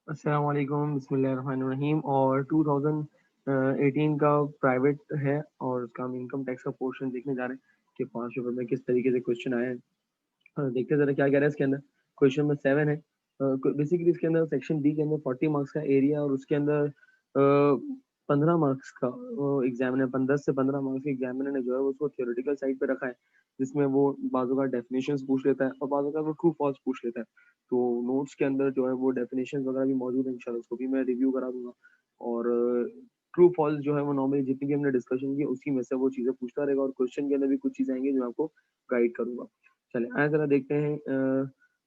अस्सलाम वालेकुम, बिस्मिल्लाहिर्रहमानिर्रहीम। और 2018 का प्राइवेट है और उसका हम इनकम टैक्स का पोर्शन देखने जा रहे हैं कि 5 पेपर में किस तरीके से क्वेश्चन आए हैं। देखते हैं जरा क्या कह रहा है इसके अंदर। क्वेश्चन नंबर 7 है। बेसिकली इसके अंदर सेक्शन बी के अंदर 40 मार्क्स का एरिया और उसके अंदर 15 मार्क्स का एग्जामिनर 10 से 15 मार्क्स के एग्जामिनर ने जो है उसको थियोरेटिकल साइड पे रखा है, जिसमें वो बाजू का डेफिनेशंस पूछ लेता है और बाजू का वो ट्रू फॉल्स पूछ लेता है। तो नोट्स के अंदर जो है वो डेफिनेशंस वगैरह भी मौजूद है, इंशाल्लाह उसको भी मैं रिव्यू करा दूंगा। और ट्रू फॉल्स जो है वो नॉर्मली जितनी भी हमने डिस्कशन की उसी में से वो चीज़ें पूछता रहेगा और क्वेश्चन के अंदर भी कुछ चीज़ें आएंगी जो आपको गाइड करूंगा। चलिए आए जरा देखते हैं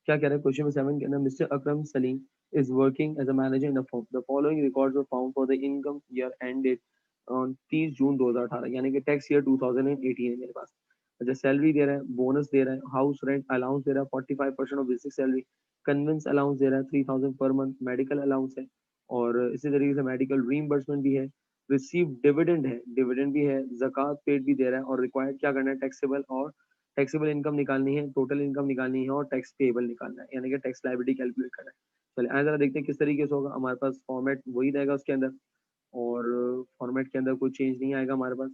क्या कह रहा है क्वेश्चन 7 के अंदर। Mister Akram Salim is working as a manager in a firm. The following records were found for the income year ended on 30 June 2018, यानी कि टैक्स ईयर 2018 है मेरे पास। अच्छा, सैलरी दे रहा है, बोनस दे रहा है, हाउस रेंट अलाउंस दे रहा है 45% of basic salary, conveyance allowance दे रहा है 3000 पर मंथ, मेडिकल अलाउंस है और इसी तरीके से मेडिकल रीइंबर्समेंट भी है, रिसीव डिविडेंड है, डिविडेंड भी है, जक़ात पेड भी दे रहा है और रिक्वायर्ड क्या करना है, टैक्सेबल और टैक्सेबल इनकम निकालनी है, टोटल इनकम निकालनी है और टैक्स पेएबल निकालना है, यानी कि टैक्स लायबिलिटी कैलकुलेट करना है। चलिए आगे जरा देखते हैं किस तरीके से होगा। हमारे पास फॉर्मेट वही रहेगा उसके अंदर और फॉर्मेट के अंदर कोई चेंज नहीं आएगा हमारे पास।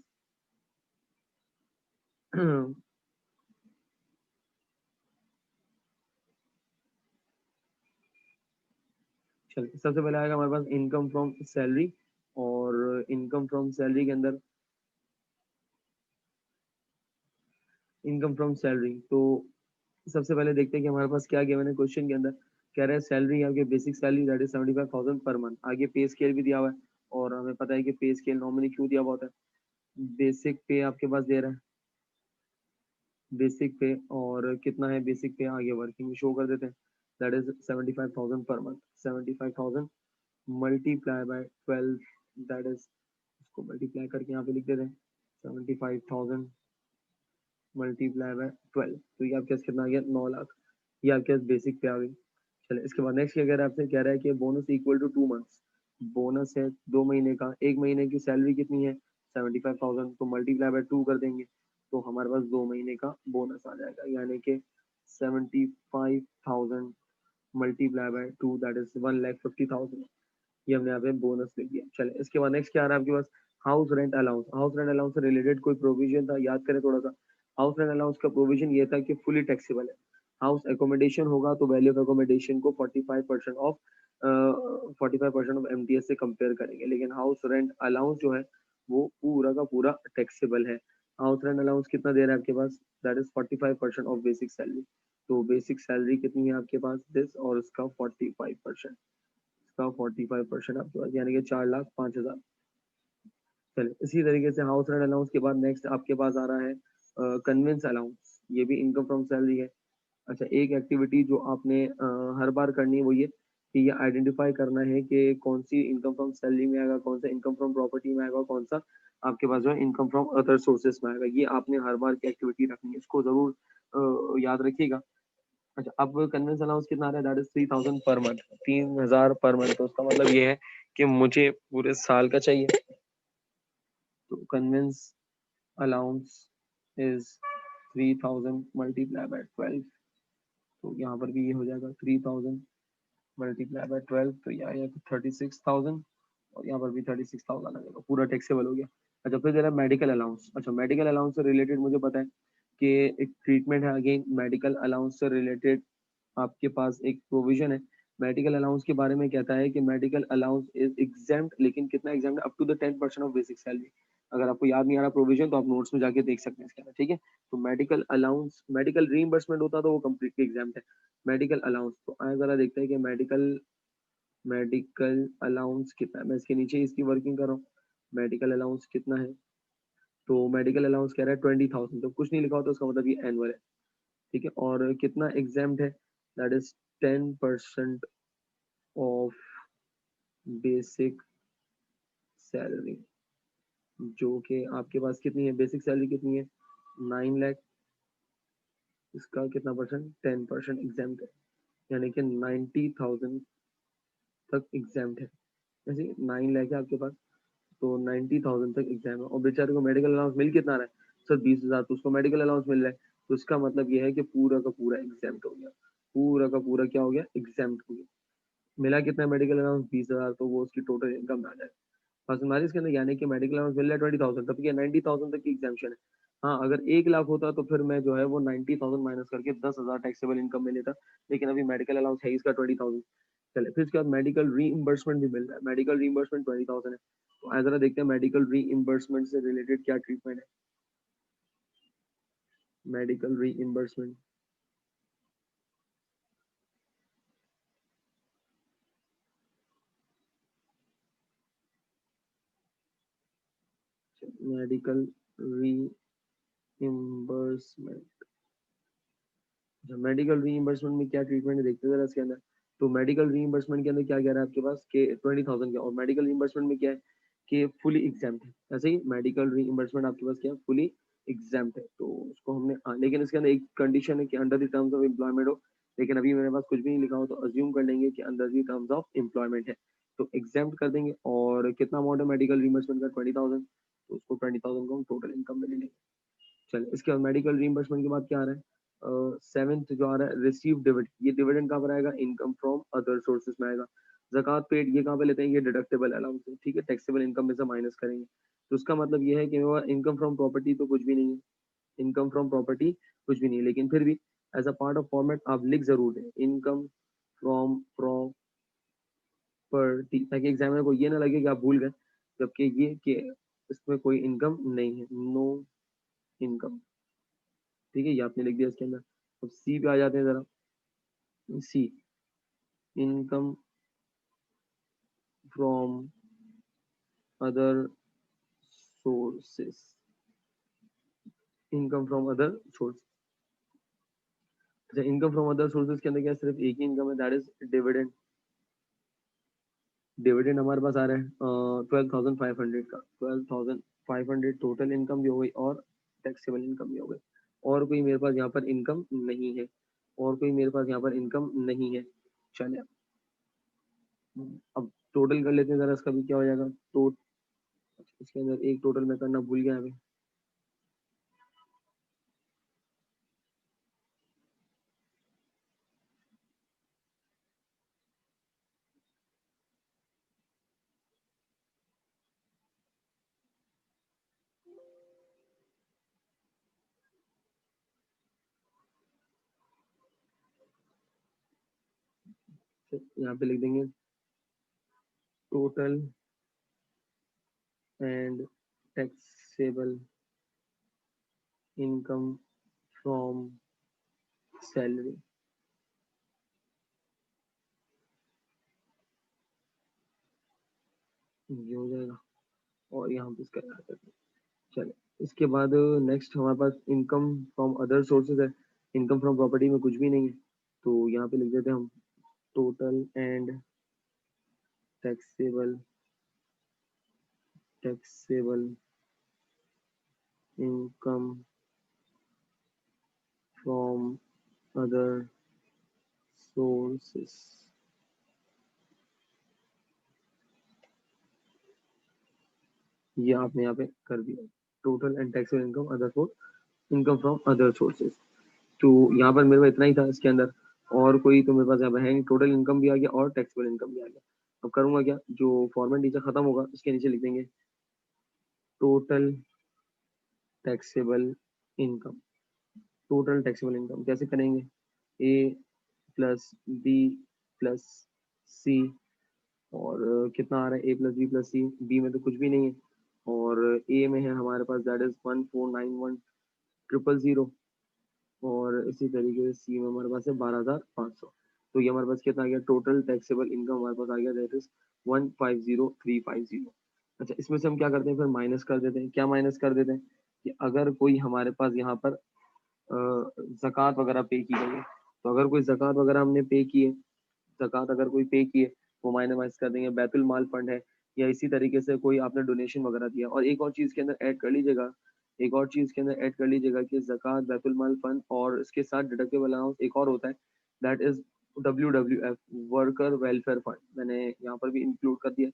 चलिए सबसे पहले आएगा हमारे पास इनकम फ्रॉम सैलरी और इनकम फ्रॉम सैलरी के अंदर इनकम फ्रॉम सैलरी। तो सबसे पहले देखते हैं कि हमारे पास क्या गिवन है क्वेश्चन के अंदर। कह रहे हैं सैलरी आपके basic salary that is 75,000 per month. आगे पे स्केल भी दिया हुआ है और हमें पता है कि पे स्केल नॉर्मली क्यों दिया हुआ होता है। बेसिक पे आपके पास दे रहा है, बेसिक पे और कितना है बेसिक पे आगे वर्किंग में शो कर देते हैं, that is 75,000 per month. 75,000 multiply by 12, that is इसको मल्टीप्लाई करके यहाँ पे लिख देते हैं 75,000 मल्टीप्लाई बाय 12, तो ये आपके पास कितना आ गया 9 लाख। ये आपके पास बेसिक पे आ गई। चलिए इसके बाद नेक्स्ट क्या कह रहा है आपसे, कह रहा है कि bonus equal to 2 months. Bonus है 2 महीने का, 1 महीने की सैलरी कितनी है 75,000, तो मल्टीप्लाई बाय 2 कर देंगे तो हमारे पास 2 महीने का बोनस आ जाएगा, यानी कि 75,000 मल्टीप्लाई बाय 2 दैट इज 1,50,000। ये हमने यहाँ पे बोनस लिख दिया। चले इसके बाद नेक्स्ट क्या आ रहा है आपके पास, house rent allowance. House rent allowance से रिलेटेड कोई प्रोविजन था, याद करें थोड़ा सा। हाउस रेंट अलाउंस का प्रोविजन ये था कि फुली टैक्सेबल है। हाउस एकोमोडेशन होगा तो वैल्यू ऑफ एकोमोडेशन को 45% ऑफ 45% ऑफ एमटीएस से कंपेयर करेंगे, लेकिन हाउस रेंट अलाउंस जो है वो पूरा का पूरा टैक्सेबल है। हाउस रेंट अलाउंस कितना दे रहा है आपके पास, that is 45% of basic salary. तो बेसिक सैलरी कितनी है आपके पास दिस और उसका 45%, इसका 45% आपके पास यानी कि 4,05,000। चलिए इसी तरीके से हाउस रेंट अलाउंस के बाद नेक्स्ट आपके पास आ रहा है कन्वेंस अलाउंस। ये भी इनकम फ्रॉम सैलरी है। अच्छा, एक एक्टिविटी जो आपने हर बार करनी है वो ये कि ये आइडेंटिफाई करना है कि कौन सी इनकम फ्रॉम सैलरी में आएगा, कौन सा इनकम फ्रॉम प्रॉपर्टी में आएगा, कौन सा आपके पास जो है इनकम फ्रॉम अदर सोर्सेस में आएगा। ये आपने हर बार की एक्टिविटी रखनी है, इसको जरूर याद रखिएगा। अच्छा, अब कन्वेंस अलाउंस कितना आ रहा है, that is 3,000 per month. 3,000 per month, तो उसका मतलब ये है कि मुझे पूरे साल का चाहिए। तो convince allowance is 3,000 multiply by 12, तो यहाँ पर भी ये हो जाएगा 3,000 मल्टीप्लाई बाय 12, तो ये आएगा 36,000 और यहाँ पर भी 36,000 आ जाएगा, पूरा टैक्सेबल हो गया। अच्छा, फिर जरा मेडिकल अलाउंस। अच्छा, मेडिकल अलाउंस से रिलेटेड मुझे पता है कि एक ट्रीटमेंट है, अगेन मेडिकल अलाउंस से रिलेटेड आपके पास एक प्रोविजन है। मेडिकल अलाउंस के बारे में कहता है कि मेडिकल अलाउंस इज एग्जाम्प्ट, लेकिन कितना exempt, up to the 10% of basic salary. अगर आपको याद नहीं आ रहा प्रोविजन तो आप नोट्स में जाके देख सकते हैं इसके अंदर, ठीक है। तो मेडिकल अलाउंस, मेडिकल रीइंबर्समेंट होता तो वो कम्प्लीटली एग्जाम्प्ट है। मेडिकल अलाउंस तो आए जरा देखते हैं कि मेडिकल मेडिकल अलाउंस कितना है। मैं इसके नीचे इसकी वर्किंग कर रहा हूँ, मेडिकल अलाउंस कितना है। तो मेडिकल अलाउंस कह रहा है 20,000, तो कुछ नहीं लिखा होता उसका मतलब ये एनुअल है, ठीक है। और कितना एग्जाम्प्ट है, that is 10% of basic salary, जो कि आपके पास कितनी है, बेसिक सैलरी कितनी है 9 लाख। इसका कितना परसेंट, 10% एग्जाम्प्ट है, यानी कि 90,000 तक एग्जाम्प्ट है। जैसे 9 लाख है आपके पास तो 90,000 तक एग्जाम है और बेचारे को मेडिकल अलाउंस मिल कितना रहा है सर 20,000, तो उसको मेडिकल अलाउंस मिल रहा है। तो इसका मतलब ये है कि पूरा का पूरा एग्जाम हो गया, पूरा का पूरा क्या हो गया, एग्जाम हो गया। मिला कितना मेडिकल अलाउंस 20,000, तो वो उसकी टोटल इनकम में आ जाएगा। पर्सनल इसके अंदर यानी कि मेडिकल अलाउंस मिल रहा है 20,000, तब क्या 90,000 तक की एग्जामेशन है। हाँ, अगर 1 लाख होता तो फिर मैं जो है वो 90,000 माइनस करके 10,000 टैक्सेबल इनकम में लेता, लेकिन अभी मेडिकल अलाउंस है इसका 20,000। चले फिर उसके बाद मेडिकल रीइम्बर्समेंट भी मिल रहा है, मेडिकल रीइम्बर्समेंट 20,000 है। तो जरा देखते हैं मेडिकल रीइम्बर्समेंट से रिलेटेड क्या ट्रीटमेंट है। Medical reimbursement, medical reimbursement, medical reimbursement में क्या ट्रीटमेंट है देखते हैं जरा इसके अंदर। तो मेडिकल रीइंबर्समेंट के अंदर क्या कह रहा है आपके पास कि 20,000 का, और मेडिकल रीइंबर्समेंट में क्या है कि फुली एग्जाम्प्ट है। ऐसे ही मेडिकल रीइंबर्समेंट आपके पास क्या है, फुली एग्जाम्प्ट है। तो उसको हमने लेकिन इसके अंदर एक कंडीशन है कि under the terms of employment हो। लेकिन अभी मेरे पास कुछ भी नहीं लिखा हो तो अज्यूम कर लेंगे कि under the terms of employment है, तो एग्जाम्प्ट कर देंगे। और कितना अमाउंट है मेडिकल रीइंबर्समेंट का, 20,000, तो उसको 20,000 को हम टोटल इनकम में ले लेंगे। चलिए इसके बाद मेडिकल रीइंबर्समेंट के बाद क्या आ रहा है, सेवेंथ जो आ रहा है रिसीव डिविडेंड। ये डिविडेंड कहाँ पर आएगा, इनकम फ्रॉम अदर सोर्सेज में आएगा। जकात पेड ये कहाँ पे लेते हैं, ये डिडक्टेबल अलाउंस है, ठीक है, टैक्सेबल इनकम में से माइनस करेंगे। तो उसका मतलब ये है कि इनकम फ्रॉम प्रॉपर्टी तो कुछ भी नहीं है, इनकम फ्रॉम प्रॉपर्टी कुछ भी नहीं है, लेकिन फिर भी as a part of format आप लिख जरूर दें इनकम फ्रॉम प्रॉपर्टी, ताकि एग्जामिनर को ये ना लगे कि आप भूल गए, जबकि ये कि इसमें कोई इनकम नहीं है, नो इनकम। ठीक है, ये आपने लिख दिया इसके अंदर। अब सी पे आ जाते हैं जरा। C, income from other sources, income from other source. अच्छा, इनकम फ्रॉम अदर सोर्सेस के अंदर क्या सिर्फ एक ही इनकम है, दैट इज डिविडेंड। डिविडेंड हमारे पास आ रहा है 12,500 का, 12,500 टोटल इनकम भी हो गई और टैक्सेबल इनकम भी हो गई। और कोई मेरे पास यहाँ पर इनकम नहीं है, और कोई मेरे पास यहाँ पर इनकम नहीं है। चलिए अब टोटल कर लेते हैं जरा, इसका भी क्या हो जाएगा। तो इसके अंदर एक टोटल मैं करना भूल गया अभी। यहाँ पे लिख देंगे total and taxable income from salary, ये हो जाएगा। और यहाँ पे इसका ऐड करते हैं। चलिए इसके बाद नेक्स्ट हमारे पास इनकम फ्रॉम अदर सोर्सेज है। इनकम फ्रॉम प्रॉपर्टी में कुछ भी नहीं है, तो यहाँ पे लिख देते हैं हम total and taxable taxable income from other sources. ये आपने यहाँ पे कर दिया, total and taxable income other source, income from other sources. तो यहाँ पर मेरे पास इतना ही था इसके अंदर, और कोई तो मेरे पास यहाँ पर है नहीं। टोटल इनकम भी आ गया और टैक्सेबल इनकम भी आ गया। अब करूंगा क्या, जो फॉर्मेट नीचे खत्म होगा इसके नीचे लिख देंगे total taxable income. Total taxable income कैसे करेंगे, ए प्लस बी प्लस सी, और कितना आ रहा है ए प्लस बी प्लस सी, बी में तो कुछ भी नहीं है, और ए में है हमारे पास दैट इज 1491,000, और इसी तरीके से सी में हमारे पास है 12,500। तो ये हमारे पास कितना आ गया, टोटल टैक्सेबल इनकम हमारे पास आ गया दैट इज 150350। अच्छा, इसमें से हम क्या करते हैं, फिर माइनस कर देते हैं। क्या माइनस कर देते हैं कि अगर कोई हमारे पास यहाँ पर जक़ात वगैरह पे की गई है, तो अगर कोई जक़ात वगैरह हमने पे की है, जक़ात अगर कोई पे की है, वो माइनस कर देंगे। बैतुल माल फंड है, या इसी तरीके से कोई आपने डोनेशन वगैरह दिया। और एक और चीज के अंदर ऐड कर लीजिएगा, एक और चीज के अंदर ऐड कर लीजिएगा कि जक़ात, बैतुल माल फंड और इसके साथ डिडक्टेबल अलाउंस एक और होता है, that is WWF, worker welfare fund. मैंने यहाँ पर भी इंक्लूड कर दिया,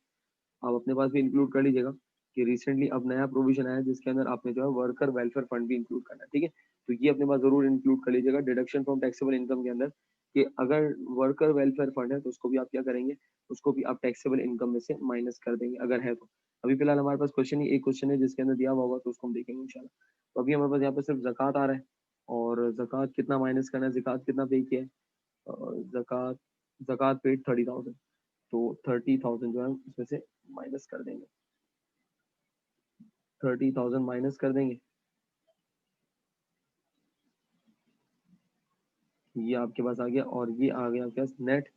आप अपने पास भी इंक्लूड कर लीजिएगा। कि रिसेंटली अब नया प्रोविजन आया जिसके अंदर आपने जो है वर्कर वेलफेयर फंड भी इंक्लूड करना है, ठीक है। तो ये अपने पास जरूर इंक्लूड कर लीजिएगा डिडक्शन फ्रॉम टैक्सेबल इनकम के अंदर, कि अगर वर्कर वेलफेयर फंड है तो उसको भी आप क्या करेंगे, उसको भी आप टैक्सेबल इनकम में से माइनस कर देंगे अगर है तो। अभी फिलहाल हमारे पास क्वेश्चन ही एक क्वेश्चन है जिसके अंदर दिया हुआ होगा, तो उसको हम देखेंगे इंशाल्लाह। तो अभी हमारे पास यहाँ पे सिर्फ जक़ात आ रहा है, और जक़ात कितना माइनस करना है, जक़ात कितना पे किया है, जक़ात जक़ात पेड 30,000, तो 30,000 जो है इसमें से माइनस कर देंगे, 30,000 माइनस कर देंगे। ये आपके पास आ गया, और ये आ गया आपके पास नेट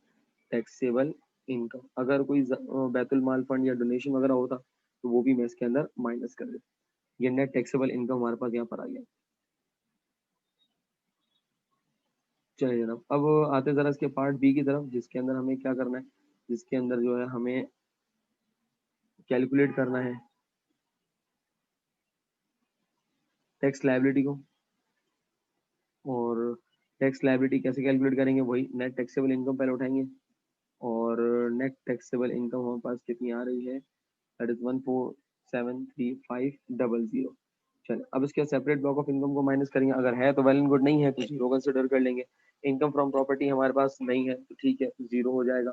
टैक्सेबल इनकम। अगर कोई बैतुल माल फंड या डोनेशन वगैरह होता तो वो भी मैं इसके अंदर माइनस कर देता। ये नेट टैक्सेबल इनकम हमारे पास यहाँ पर आ गया। चलिए जनाब, अब आते जरा इसके पार्ट बी की तरफ, जिसके अंदर हमें क्या करना है, जिसके अंदर जो है हमें कैलकुलेट करना है टैक्स लायबिलिटी को। और टैक्स लायबिलिटी कैसे कैलकुलेट करेंगे, वही नेट टैक्सेबल इनकम पहले उठाएंगे, और नेट टैक्सेबल इनकम हमारे पास कितनी आ रही है, दैट इज 1473500। चलिए अब इसके सेपरेट ब्लॉक ऑफ इनकम को माइनस करेंगे, अगर है तो वेल एंड गुड, नहीं है तो जीरो कंसिडर कर लेंगे। इनकम फ्रॉम प्रॉपर्टी हमारे पास नहीं है तो ठीक है, जीरो हो जाएगा।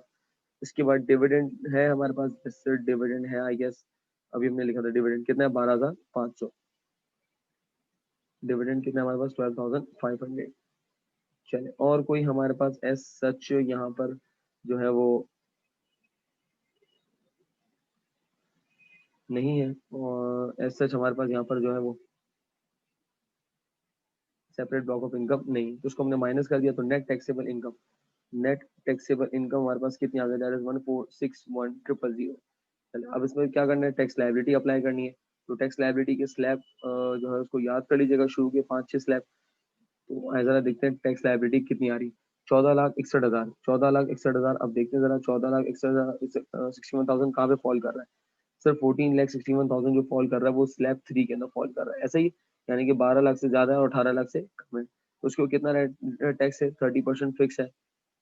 इसके बाद डिविडेंड है हमारे पास, इससे डिविडेंड है आई गेस, अभी हमने लिखा था डिविडेंड कितना है 12,500, डिविडेंड कितना है हमारे पास 12,500। चले और कोई हमारे पास एस सच यहाँ पर जो है वो नहीं है, और एस सच हमारे पास यहाँ पर जो है वो सेपरेट ब्लॉक ऑफ इनकम नहीं, तो उसको हमने माइनस कर दिया, तो net taxable income, net taxable income हमारे पास कितनी आ गई, दैट इज 1461000। चलिए अब इसमें क्या करना है, टैक्स लायबिलिटी अप्लाई करनी है। तो टैक्स लायबिलिटी के स्लैब जो है उसको याद कर लीजिएगा, शुरू के 5-6 स्लैब। तो जरा देखते हैं टैक्स लायबिलिटी कितनी आ रही, 14,61,000, 14,61,000। अब देखते हैं जरा 14,61,000 61,000 कहाँ पे फॉल कर रहा है। सर 14,61,000 जो फॉल कर रहा है वो स्लैब 3 के अंदर फॉल कर रहा है, ऐसे ही, यानी कि 12 लाख से ज्यादा है और 18 लाख से कम है, तो उसको कितना टैक्स है, 30% फिक्स है।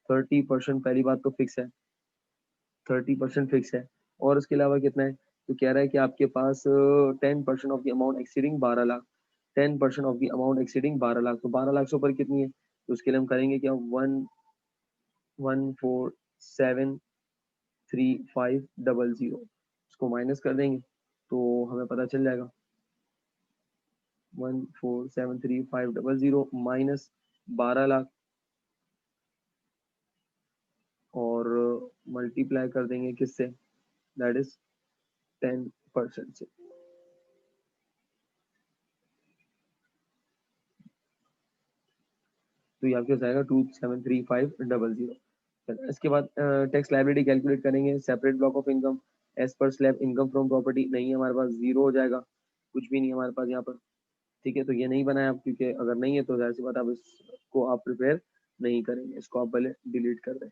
30% पहली बात तो फिक्स है, 30% फिक्स है। और उसके अलावा कितना है, तो कह रहा है कि आपके पास 10% of the amount exceeding 12 lakh, 10% of the amount exceeding 12 lakh, तो 12 लाख से ऊपर कितनी है, तो उसके लिए हम करेंगे क्या, 1,1,4,7,3,5,000, उसको माइनस कर देंगे तो हमें पता चल जाएगा 1,4,7,3,5,000 माइनस 12 लाख, और मल्टीप्लाई कर देंगे किससे, दैट इज 10% से। तो ये आपके जाएगा 2,735,000। इसके बाद टैक्स लायबिलिटी कैलकुलेट करेंगे, separate block of income as per slab income from property नहीं है हमारे पास, जीरो हो जाएगा, कुछ भी नहीं है हमारे पास यहाँ पर, ठीक है। तो ये नहीं बनाया आप, क्योंकि अगर नहीं है तो जाहिर सी बात आप इसको आप प्रिपेयर नहीं करेंगे, इसको आप पहले डिलीट कर दें।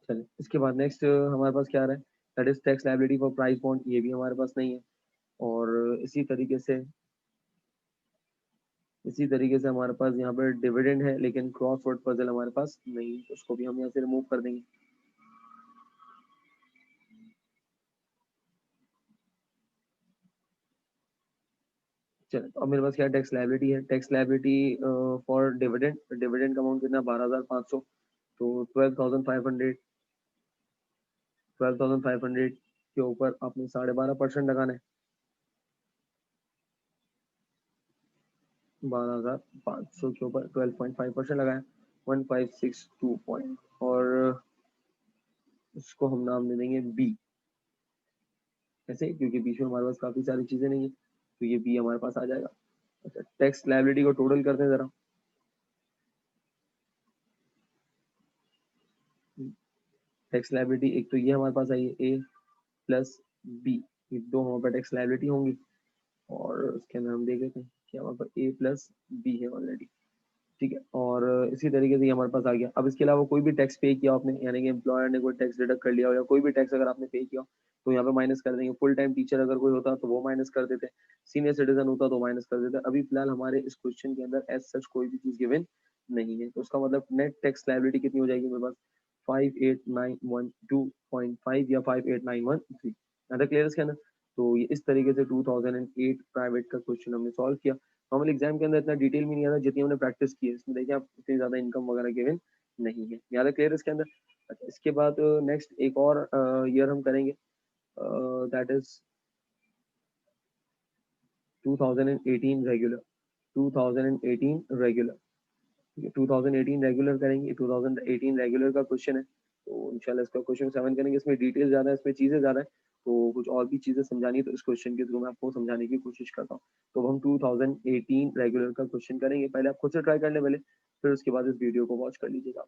चलिए इसके बाद नेक्स्ट हमारे पास क्या आ रहा है, that is tax liability for price bond, ये भी हमारे पास नहीं है। और इसी तरीके से हमारे पास यहाँ पर डिविडेंड है, लेकिन क्रॉसवर्ड पजल हमारे पास नहीं है, तो उसको भी हम यहाँ से रिमूव कर देंगे। चलो तो अब मेरे पास क्या टैक्स लायबिलिटी है, tax liability for dividend, dividend का अमाउंट कितना 12,500, तो 12,500 के ऊपर आपने 12.5% लगाना है, 12,500 के ऊपर 12.5% लगाया, 1,562 पॉइंट, और उसको हम नाम दे देंगे बी, ऐसे क्योंकि बीच में हमारे पास काफी सारी चीजें नहीं है, तो ये बी हमारे पास आ जाएगा। अच्छा टैक्स लायबिलिटी को टोटल करते हैं जरा, टैक्स लायबिलिटी एक तो ये हमारे पास आई है ए प्लस बी, ये दो हमारे पास टैक्स लायबिलिटी होंगी, और उसके अंदर हम देख लेते हैं कि हमारे पास ए प्लस बी है ऑलरेडी, ठीक है। और इसी तरीके से ये हमारे पास आ गया। अब इसके अलावा कोई भी टैक्स पे किया आपने, यानी कि एम्प्लॉयर ने कोई टैक्स डिडक्ट कर लिया हो, या कोई भी टैक्स अगर आपने पे किया हो, तो यहाँ पे माइनस कर देंगे। फुल टाइम टीचर अगर कोई होता तो वो माइनस कर देते, सीनियर सिटीजन होता तो माइनस कर देते। अभी फिलहाल हमारे इस क्वेश्चन के अंदर एज सच कोई भी चीज गिवन नहीं है, तो उसका मतलब नेट टैक्स लायबिलिटी कितनी हो जाएगी मेरे पास 58,912.5 या 58,913। ज्यादा क्लियर इसके अंदर। तो ये इस तरीके से 2008 प्राइवेट का क्वेश्चन हमने सॉल्व किया। नॉर्मल एग्जाम के अंदर इतना डिटेल में नहीं आता जितनी हमने प्रैक्टिस की है, इसमें देखिए आप इतनी ज्यादा इनकम वगैरह गिवन नहीं है। ज्यादा क्लियर इसके अंदर। अच्छा, इसके बाद नेक्स्ट एक और ईयर हम करेंगे, दैट इज 2018 रेगुलर। 2018 रेगुलर, ठीक है, 2018 रेगुलर करेंगे। 2018 रेगुलर का क्वेश्चन है, तो इंशाल्लाह इसका क्वेश्चन 7 करेंगे। इसमें डिटेल ज्यादा है, इसमें चीजें ज्यादा है, तो कुछ और भी चीजें समझानी है तो इस क्वेश्चन के थ्रू मैं आपको समझाने की कोशिश करता हूँ। तो हम 2018 रेगुलर का क्वेश्चन करेंगे। पहले आप खुद से ट्राई करने पहले, फिर उसके बाद इस वीडियो को वॉच कर लीजिएगा।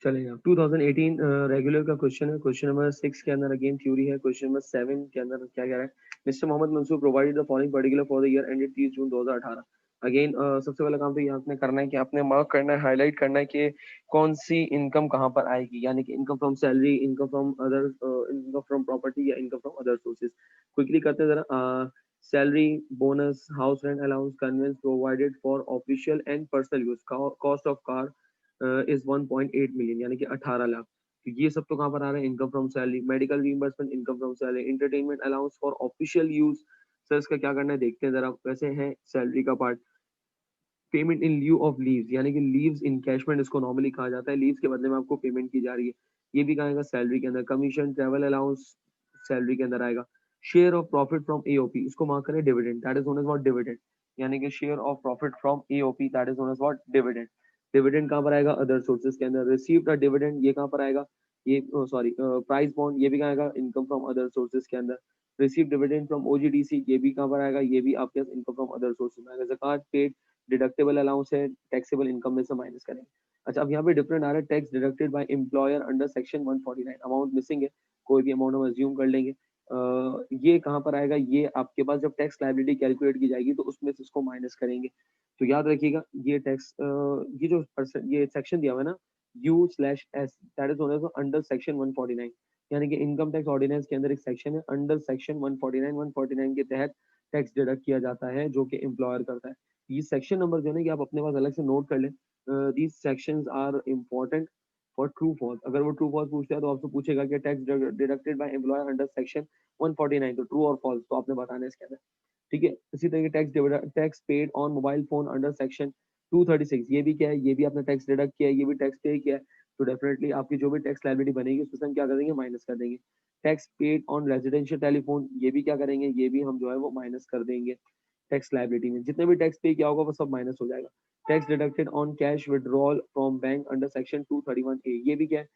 चलेगा। 2018 रेगुलर का क्वेश्चन है। क्वेश्चन नंबर 6 के अंदर अगेन थ्योरी है। क्वेश्चन नंबर 7 के अंदर क्या कह रहा है, mister Mohammad Mansoor provided the following particular for the year ended 30 June 2018। Again सबसे पहला काम तो ये आपने करना है कि आपने मार्क करना है, हाईलाइट करना है कि कौन सी इनकम कहाँ पर आएगी, यानी कि income from salary, income from other, income from property या income from other sources. Quickly करते हैं जरा। Salary, bonus, house rent allowance, conveyance provided for official and personal use, cost of car is 1.8 million, यानी कि 18 लाख। तो ये सब तो कहाँ पर आ रहा है, income from salary. Medical reimbursement, income from salary. Entertainment allowance for official use, sir इसका क्या करना है देखते हैं जरा, कैसे है सैलरी का part. Payment in lieu of leaves, यानी कि लीव्स इनकैशमेंट इसको नॉर्मली कहा जाता है, लीव्स के बदले में आपको पेमेंट की जा रही है, ये भी कहेगा सैलरी के अंदर। कमीशन, ट्रैवल अलाउंस सैलरी के अंदर आएगा। Share of profit from AOP, इसको मार्क करें dividend, that is known as what dividend, यानी कि share of profit from AOP that is known as what dividend. Dividend कहाँ पर आएगा, अदर सोर्सेज के अंदर। रिसीव्ड अ डिविडेंड, ये कहाँ पर आएगा, ये सॉरी प्राइस बॉन्ड, ये भी कहाँ आएगा, इनकम फ्रॉम अदर सोर्सेज के अंदर। रिसीव डिविडेंड फ्रॉम ओजीडीसी, ये भी कहाँ पर आएगा, ये भी आपके इनकम फ्रॉम अदर सोर्सेज में आएगा। ज़कात पेड, डिडक्टेबल अलाउंस है, टैक्सेबल इनकम में से माइनस करेंगे। अच्छा, अब यहाँ पे डिफरेंट आ रहा है, tax deducted by employer under section 149, amount missing है, कोई भी अमाउंट हम अज्यूम कर लेंगे। ये कहाँ पर आएगा, ये आपके पास जब टैक्स लायबिलिटी कैलकुलेट की जाएगी तो उसमें से इसको माइनस करेंगे। तो याद रखिएगा ये टैक्स, ये जो ये सेक्शन दिया हुआ है ना, U/S, that is known as under section 149, यानी कि इनकम टैक्स ऑर्डिनेंस के अंदर एक सेक्शन है अंडर सेक्शन 149 के तहत टैक्स डिडक्ट किया जाता है जो कि एम्प्लॉयर करता है। ये सेक्शन नंबर जो है ना कि आप अपने पास अलग से नोट कर लें। These sections are important for true false. अगर वो ट्रू फॉल्स पूछता है तो आपसे पूछेगा कि tax deducted by employer under section 149, तो ट्रू और फॉल्स तो आपने बताना है इसके अंदर, ठीक है। इसी तरीके tax paid on mobile phone under section 236, ये भी क्या है, ये भी आपने टैक्स डिडक्ट किया है, ये भी टैक्स पे किया है, तो डेफिनेटली आपकी जो भी टैक्स लायबिलिटी बनेगी उसमें हम क्या करेंगे, माइनस कर देंगे। Tax paid on residential telephone, ये भी क्या करेंगे, ये भी हम जो है वो माइनस कर देंगे। टैक्स लायबिलिटी में जितने भी टैक्स पे किया होगा वो सब माइनस हो जाएगा। Tax deducted on cash withdrawal from bank under section 231A, ये भी क्या है,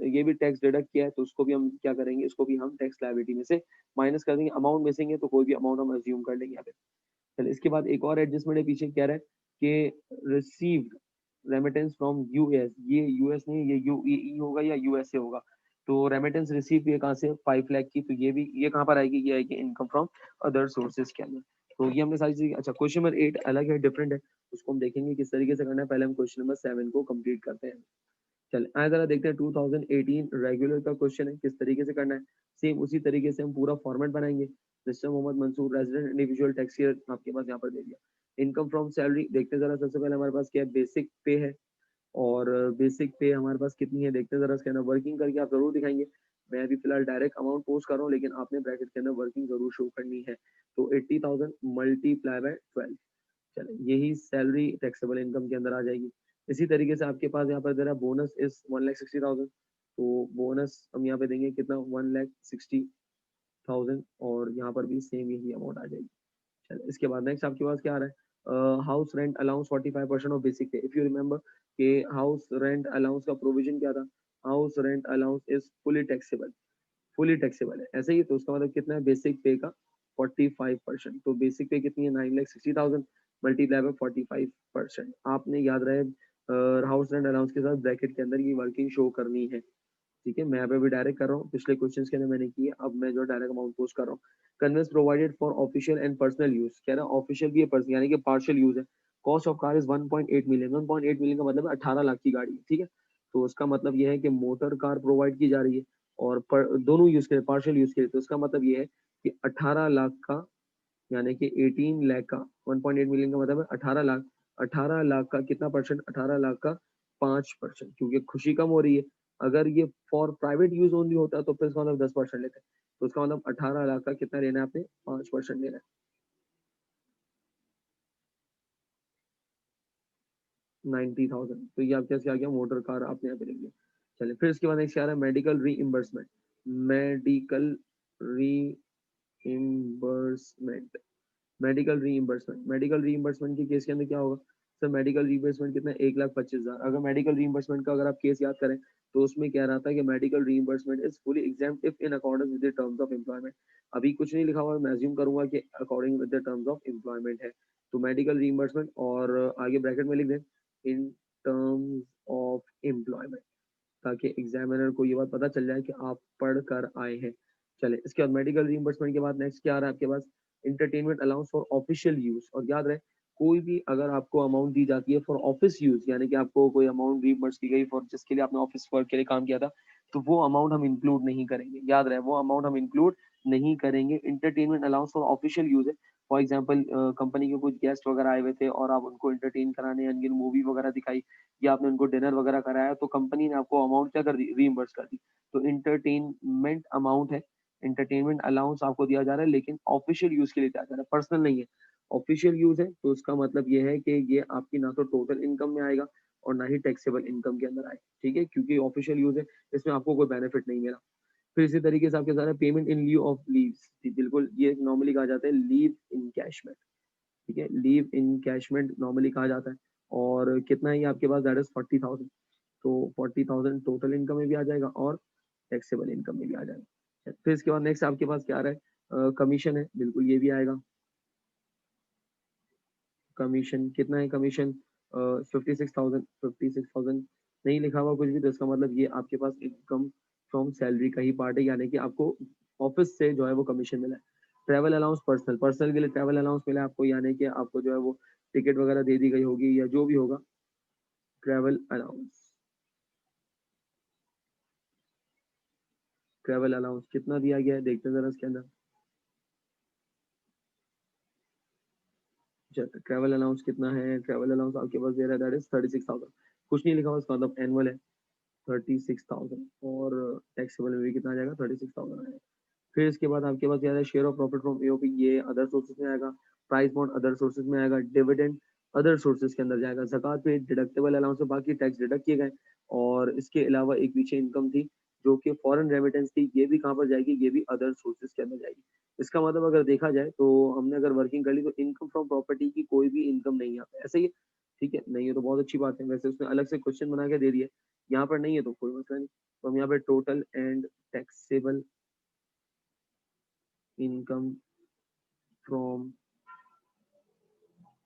ये भी टैक्स डिडक्ट किया है, तो उसको भी हम क्या करेंगे, इसको भी हम टैक्स लायबिलिटी में से माइनस कर देंगे। अमाउंट मिसिंग है तो कोई भी अमाउंट हम अज्यूम कर लेंगे यहाँ पे। चलिए, इसके बाद एक और एडजस्टमेंट है, पीछे क्या रहा है कि रिसीव्ड रेमिटेंस फ्रॉम यूएस, ये यूएस नहीं, ये यूएई होगा या यूएसए होगा। तो रेमिटेंस रिसीव ये कहाँ से, 5 लाख की, तो ये भी ये कहाँ पर आएगी, ये आएगी इनकम फ्रॉम अदर सोर्सेज के अंदर। तो ये हमने सारी चीजें। अच्छा, क्वेश्चन नंबर 8 अलग है, डिफरेंट है, उसको हम देखेंगे किस तरीके से करना है। पहले हम क्वेश्चन नंबर 7 को कंप्लीट करते हैं। चल आए जरा देखते हैं 2018 रेगुलर का क्वेश्चन है, किस तरीके से करना है। सेम उसी तरीके से हम पूरा फॉर्मेट बनाएंगे। Mister Mohammad Mansoor, resident individual taxpayer, आपके पास यहाँ पर दे दिया। इनकम फ्रॉम सैलरी देखते हैं जरा, सबसे पहले हमारे पास क्या है, बेसिक पे है, और बेसिक पे हमारे पास कितनी है देखते हैं जरा, इसके अंदर वर्किंग करके आप जरूर दिखाएंगे। मैं अभी फिलहाल डायरेक्ट अमाउंट पोस्ट कर रहा हूँ, लेकिन आपने ब्रैकेट के अंदर वर्किंग जरूर शो करनी है। तो 80,000 मल्टीप्लाई बाय 12, चले यही सैलरी टैक्सेबल इनकम के अंदर आ जाएगी। इसी तरीके से आपके पास यहाँ पर जरा बोनस इज 1,60,000, तो बोनस हम यहाँ पे देंगे कितना, 1,60,000, और यहाँ पर भी सेम यही अमाउंट आ जाएगी। चलिए, इसके बाद नेक्स्ट आपके पास क्या आ रहा है, house rent allowance 45% of basic पे। इफ यू रिमेंबर कि हाउस रेंट अलाउंस का प्रोविजन क्या था, house rent allowance is fully taxable, fully taxable है ऐसे ही, तो उसका मतलब कितना है, बेसिक पे का 45%। तो बेसिक पे कितनी है, 9,60,000 मल्टीप्लाई बाय 45%। आपने याद रहे हाउस रेंट अलाउंस के साथ ब्रैकेट के अंदर ये वर्किंग शो करनी है, ठीक है। मैं यहाँ पे भी डायरेक्ट कर रहा हूँ, पिछले क्वेश्चंस के अंदर मैंने की है, अब मैं जो डायरेक्ट अमाउंट पोस्ट कर रहा हूँ। Conveyance provided for official and personal use, कह रहा है ऑफिशियल भी है, पर्सनल यानी कि पार्शियल यूज है। Cost of car is 1.8 million, 1.8 million का मतलब है 18 लाख की गाड़ी है, ठीक है। तो उसका मतलब यह है कि मोटर कार प्रोवाइड की जा रही है, और दोनों यूज के लिए, पार्शियल यूज के लिए, तो इसका मतलब ये है कि 18 लाख का, यानी कि 18 लाख का, 1.8 मिलियन का मतलब है 18 लाख। 18 लाख का कितना परसेंट? 18 लाख का 5%, क्योंकि खुशी कम हो रही है। अगर ये फॉर प्राइवेट यूज ओनली होता है तो फिर इसका मतलब 10% लेते हैं, तो उसका मतलब 18 लाख का कितना लेना है आपने? 5% लेना है, 90,000। तो ये आपके क्या गया? मोटर कार आपने यहाँ पे लिख दिया। चलिए, फिर इसके बाद नेक्स्ट क्या आ रहा है? मेडिकल री इम्बर्समेंट। मेडिकल री इम्बर्समेंट। मेडिकल रीइंबर्समेंट के केस के अंदर क्या होगा? सर मेडिकल रीइंबर्समेंट कितना? 1,25,000। अगर मेडिकल रीइंबर्समेंट का अगर आप केस याद करें तो उसमें क्या रहा था कि medical reimbursement is fully exempt if in accordance with the terms of employment. अभी कुछ नहीं लिखा हुआ, मैं अज्यूम करूंगा कि according with the terms of employment है। तो मेडिकल रीइंबर्समेंट और आगे ब्रैकेट में लिख दें इन टर्म्स ऑफ एम्प्लॉयमेंट, ताकि एग्जामिनर को ये बात पता चल जाए कि आप पढ़ कर आए हैं। चले, इसके बाद मेडिकल रीइंबर्समेंट के बाद नेक्स्ट क्या आ रहा है आपके पास? Entertainment allowance for official use. और याद रहे, कोई भी अगर आपको अमाउंट दी जाती है फॉर ऑफिस यूज, यानी कि आपको कोई अमाउंट रीइंबर्स की गई फॉर जिसके लिए आपने ऑफिस वर्क के लिए काम किया था, तो वो अमाउंट हम इंक्लूड नहीं करेंगे। याद रहे, वो अमाउंट हम इंक्लूड नहीं करेंगे। Entertainment allowance for official use है। फॉर एग्जाम्पल, कंपनी के कुछ गेस्ट वगैरह आए हुए थे और आप उनको इंटरटेन कराने यानी मूवी वगैरह दिखाई या आपने उनको डिनर वगैरह कराया, तो कंपनी ने आपको अमाउंट क्या कर दी? रीइंबर्स कर दी। तो इंटरटेनमेंट अमाउंट है, इंटरटेनमेंट अलाउंस आपको दिया जा रहा है, लेकिन ऑफिशियल यूज के लिए दिया जा रहा है, पर्सनल नहीं है। ऑफिशियल यूज है तो उसका मतलब ये है कि ये आपकी ना तो टोटल इनकम में आएगा और ना ही टैक्सेबल इनकम के अंदर आए, ठीक है, क्योंकि ऑफिशियल यूज है, इसमें आपको कोई बेनिफिट नहीं मिला। फिर इसी तरीके से आपके सारे payment in leave of leaves, बिल्कुल ये नॉर्मली कहा जाता है लीव इनकैशमेंट, ठीक है, लीव इनकैशमेंट नॉर्मली कहा जाता है। और कितना ही आपके पास? That is 40,000। तो 40,000 टोटल इनकम में भी आ जाएगा और टैक्सेबल इनकम में भी आ जाएगा। फिर इसके बाद नेक्स्ट आपके पास क्या आ रहा है? कमीशन है, बिल्कुल ये भी आएगा। कमीशन कितना है? कमीशन 56,000। 56,000 नहीं लिखा हुआ कुछ भी, तो इसका मतलब ये आपके पास इनकम फ्रॉम सैलरी का ही पार्ट है, यानी कि आपको ऑफिस से जो है वो कमीशन मिला है। ट्रैवल अलाउंस, पर्सनल पर्सनल के लिए ट्रैवल अलाउंस मिला है आपको, यानी कि आपको जो है वो टिकट वगैरह दे दी गई होगी या जो भी होगा, ट्रैवल अलाउंस। ट्रैवल अलाउंस कितना दिया गया है देखते हैं जरा इसके अंदर। ट्रैवल अलाउंस कितना है? ट्रैवल अलाउंस आपके पास दे रहा है दैट इज 36,000। कुछ नहीं लिखा हुआ, इसका मतलब एनुअल है 36,000, और टैक्सेबल में भी कितना आ जाएगा? 36,000 आएगा। फिर इसके बाद आपके पास क्या है? Share of profit from AOP, ये अदर सोर्सेज में आएगा। प्राइस बॉन्ड अदर सोर्सेज में आएगा। डिविडेंड अदर सोर्सेज के अंदर जाएगा। ज़कात पे डिडक्टेबल अलाउंस से बाकी टैक्स डिडक्ट किए गए। और इसके अलावा एक पीछे इनकम थी जो कि फॉरेन रेमिटेंस थी, ये भी कहाँ पर जाएगी? ये भी अदर सोर्सेज के अंदर जाएगी। इसका मतलब अगर देखा जाए तो हमने अगर वर्किंग कर ली तो इनकम फ्रॉम प्रॉपर्टी की कोई भी इनकम नहीं आता, ऐसे ही है, ठीक है, नहीं है तो बहुत अच्छी बात है। वैसे उसने अलग से क्वेश्चन बना के दे दिया, यहाँ पर नहीं है तो कोई मसला नहीं। तो हम यहाँ पे total and taxable income from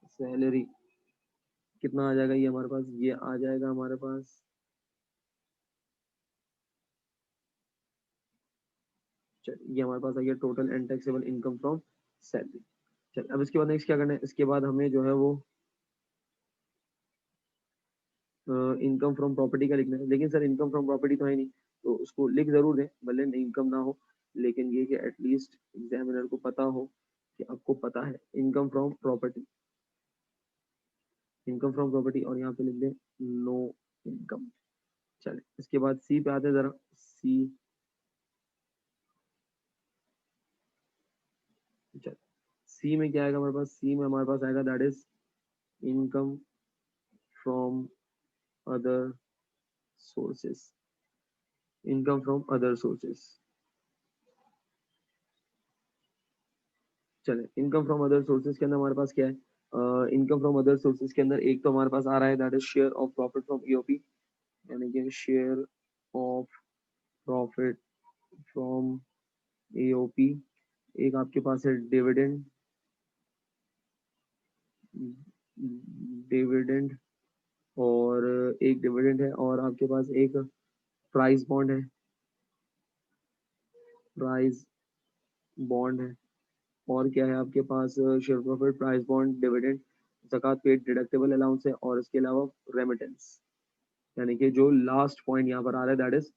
salary कितना आ जाएगा? ये हमारे पास ये आ जाएगा हमारे पास, चल ये हमारे पास आ गया total and taxable income from salary. चल, अब इसके बाद नेक्स्ट क्या करना है? इसके बाद हमें जो है वो इनकम फ्रॉम प्रॉपर्टी का लिखना है, लेकिन सर इनकम फ्रॉम प्रॉपर्टी तो है नहीं, तो उसको लिख जरूर दें, भले इनकम ना हो, लेकिन ये कि एटलीस्ट एग्जामिनर को पता हो कि आपको पता है income from property. Income from property और यहाँ पे लिख दें नो इनकम। चले, इसके बाद सी पे आते हैं जरा। सी, चल सी में क्या आएगा हमारे पास? सी में हमारे पास आएगा that is income from other sources. Income from other sources. चले, इनकम फ्रॉम अदर सोर्सेज के अंदर हमारे पास क्या है? इनकम फ्रॉम अदर सोर्सेज के अंदर एक तो हमारे पास आ रहा है that is share of profit from EOP, यानी कि share of profit from EOP. एक आपके पास है डिविडेंड, डिविडेंड, और एक डिविडेंड है, और आपके पास एक प्राइस बॉन्ड है, प्राइस बॉन्ड है। और क्या है आपके पास? Share profit, prize bond, dividend, zakat paid, deductible allowance है, और इसके अलावा रेमिटेंस, यानी कि जो लास्ट पॉइंट यहाँ पर आ रहा है दैट इज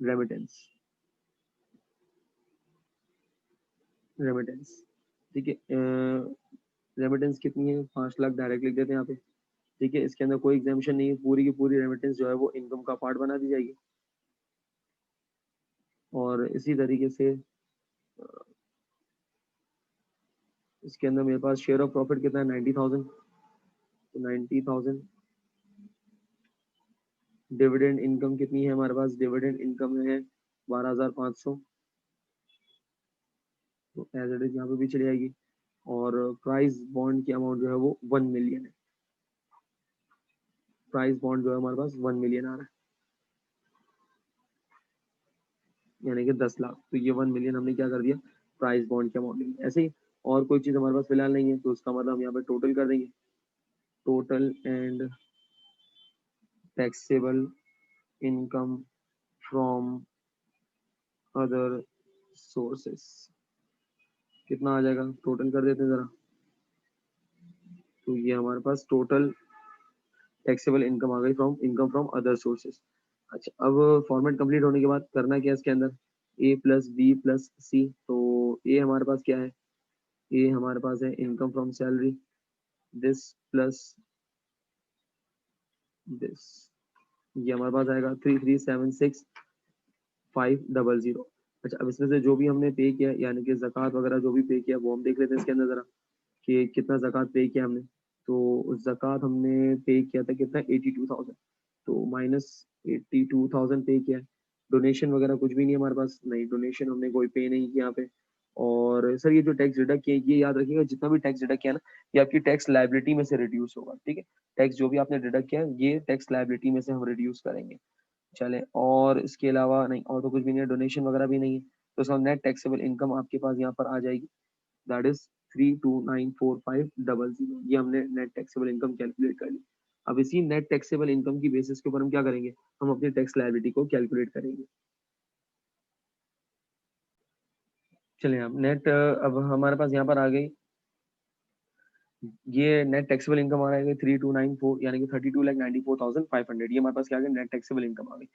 रेमिटेंस, रेमिटेंस, ठीक है। रेमिटेंस कितनी है, 5 लाख डायरेक्ट लिख देते हैं यहाँ पे, ठीक है। इसके अंदर कोई एग्जामिशन नहीं है, पूरी की पूरी रेमिटेंस जो है वो इनकम का पार्ट बना दी जाएगी। और इसी तरीके से इसके अंदर मेरे पास शेयर ऑफ प्रॉफिट कितना है, 90,000, तो 90,000। डिविडेंड इनकम कितनी है हमारे पास, डिविडेंड इनकम है 12,500, तो एज इट इज यहाँ पे भी चली जाएगी। और प्राइस बॉन्ड की अमाउंट जो है वो 1 मिलियन है, प्राइस बॉन्ड जो है हमारे पास 1 मिलियन आ रहा है, यानी कि 10 लाख। तो ये 1 मिलियन हमने क्या कर दिया, प्राइस बॉन्ड की अमाउंट। ऐसे ही और कोई चीज हमारे पास फिलहाल नहीं है, तो उसका मतलब हम यहाँ पे टोटल कर देंगे, total and taxable income from other sources कितना आ जाएगा, टोटल कर देते हैं जरा। तो ये हमारे पास टोटल टैक्सेबल इनकम आ गई from income from other sources. अच्छा, अब फॉर्मेट कंप्लीट होने के बाद करना क्या है इसके अंदर, ए प्लस बी प्लस सी। तो ए हमारे पास क्या है, ए हमारे पास है income from salary, this plus this, ये हमारे पास आएगा 3376,500। अच्छा, अब इसमें से जो भी हमने पे किया यानी कि ज़कात वगैरह जो भी पे किया वो हम देख लेते हैं इसके अंदर जरा, कि कितना ज़कात पे किया हमने। तो ज़कात हमने पे किया था कितना, 82,000, तो माइनस 82,000 पे किया है। डोनेशन वगैरह कुछ भी नहीं है हमारे पास, नहीं डोनेशन हमने कोई पे नहीं किया यहाँ पे। और सर ये जो टैक्स डिडक्ट किया, ये याद रखिएगा जितना भी टैक्स डिडक्ट किया ना, ये आपकी टैक्स लायबिलिटी में से रिड्यूस होगा, ठीक है। टैक्स जो भी आपने डिडक्ट किया ये टैक्स लायबिलिटी में से हम रिड्यूस करेंगे। चले, और इसके अलावा नहीं, और तो कुछ भी नहीं है, डोनेशन वगैरह भी नहीं है। तो इसका नेट टैक्सेबल इनकम आपके पास यहाँ पर आ जाएगी, दैट इज 3294,500। ये हमने नेट टैक्सेबल इनकम कैलकुलेट कर ली। अब इसी नेट टैक्सेबल इनकम की बेसिस के ऊपर हम क्या करेंगे, हम अपनी टैक्स लायबिलिटी को कैलकुलेट करेंगे। चलिए, अब नेट अब हमारे पास यहाँ पर आ गई, ये नेट टैक्सेबल इनकम आ रहा है 3294, यानी कि 32,94,500। ये हमारे पास क्या आ गया, नेट टैक्सेबल इनकम आ गई।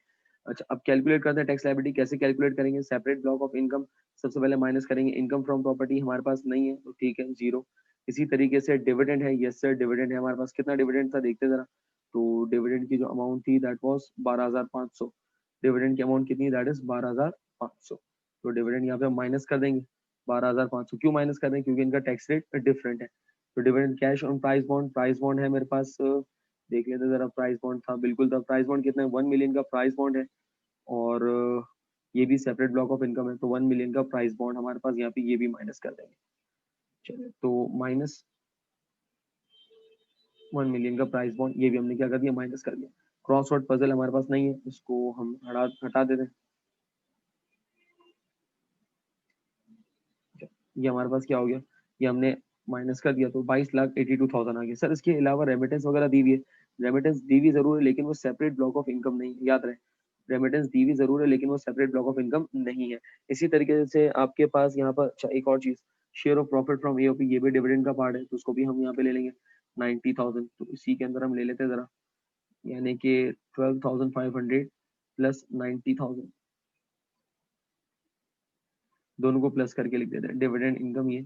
अच्छा, अब कैलकुलेट करते हैं टैक्स लायबिलिटी, कैसे कैलकुलेट करेंगे, सेपरेट ब्लॉक ऑफ इनकम। सबसे पहले माइनस करेंगे, इनकम फ्रॉम प्रॉपर्टी हमारे पास नहीं है तो ठीक है, जीरो। इसी तरीके से डिविडेंड है, यस सर डिविडेंड है हमारे पास, कितना डिविडेंड था देखते जरा। तो डिविडेंड की जो अमाउंट थी दैट वाज 12,500, डिविडेंड की अमाउंट कितनी, दैट इज 12,500। तो डिविडेंड यहाँ पे माइनस कर देंगे 12,500। क्यों माइनस कर रहे हैं, क्योंकि इनका टैक्स रेट डिफरेंट है। तो dividend cash on prize bond, price bond है मेरे पास, देख लेते जरा, प्राइस बॉन्ड था बिल्कुल था, प्राइस बॉन्ड कितना है, 1 मिलियन का प्राइस बॉन्ड है। और ये भी सेपरेट ब्लॉक ऑफ इनकम है, तो 1 मिलियन का प्राइस बॉन्ड हमारे पास यहाँ पे, ये भी माइनस कर देंगे। चलिए, तो माइनस 1 मिलियन का प्राइस बॉन्ड, ये भी हमने क्या कर दिया, माइनस कर दिया। क्रॉसवर्ड पजल हमारे पास नहीं है, इसको हम हटा देते हैं। ये हमारे पास क्या हो गया, ये हमने माइनस कर दिया, तो 22,82,000 आ गया। सर इसके अलावा रेमिटेंस वगैरह दी हुई है, रेमिटेंस दी हुई जरूर है लेकिन वो सेपरेट ब्लॉक ऑफ इनकम नहीं है, याद रहे। रेमिटेंस दी हुई जरूर है लेकिन वो सेपरेट ब्लॉक ऑफ इनकम नहीं है। इसी तरीके से आपके पास यहाँ पर, अच्छा एक और चीज, share of profit from AOP, ये भी डिविडेंड का पार्ट है, तो उसको भी हम यहाँ पे ले लेंगे 90,000। तो इसी के अंदर हम ले लेते हैं जरा, यानी कि 12,500 प्लस 90,000, दोनों को प्लस करके लिख देते हैं डिविडेंड इनकम ये।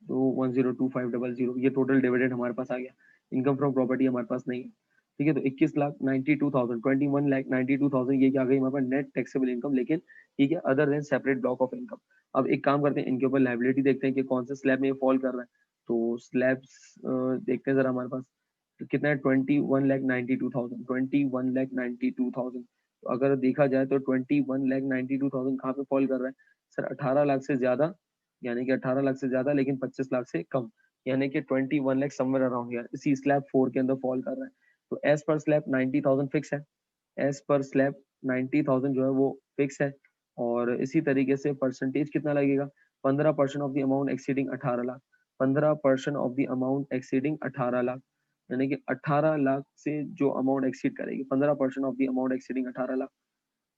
तो 102500, ये टोटल डिविडेंड हमारे पास आ गया। इनकम फ्रॉम प्रॉपर्टी हमारे पास नहीं है, ठीक है। तो 21,92,000, 21,92,000 ये क्या आ गई हमारे पास, नेट टैक्सेबल इनकम, लेकिन ठीक है other than separate block of income. अब एक काम करते हैं, इनके ऊपर लाइबिलिटी देखते हैं कि कौन से स्लैब में ये फॉल कर रहा है। तो स्लैब्स देखते हैं जरा हमारे पास, तो कितना है, 21,92,000, 21,92,000। तो अगर देखा जाए तो 21,92,000 कहाँ पे फॉल कर रहा है, सर 18 लाख से ज्यादा, यानी कि 18 लाख से ज्यादा लेकिन 25 लाख से कम, यानी कि 21 लाख समवेयर अराउंड यार, इसी स्लैब 4 के अंदर फॉल कर रहा है। तो एज पर स्लैब 90,000 फिक्स है, एज पर स्लैब 90,000 जो है वो फिक्स है। और इसी तरीके से परसेंटेज कितना लगेगा, 15% of the amount exceeding 18 lakh, 15% of the amount exceeding 18 lakh, यानी कि 18 लाख से जो अमाउंट एक्सीड करेगी, 15% of the amount exceeding 18 lakh.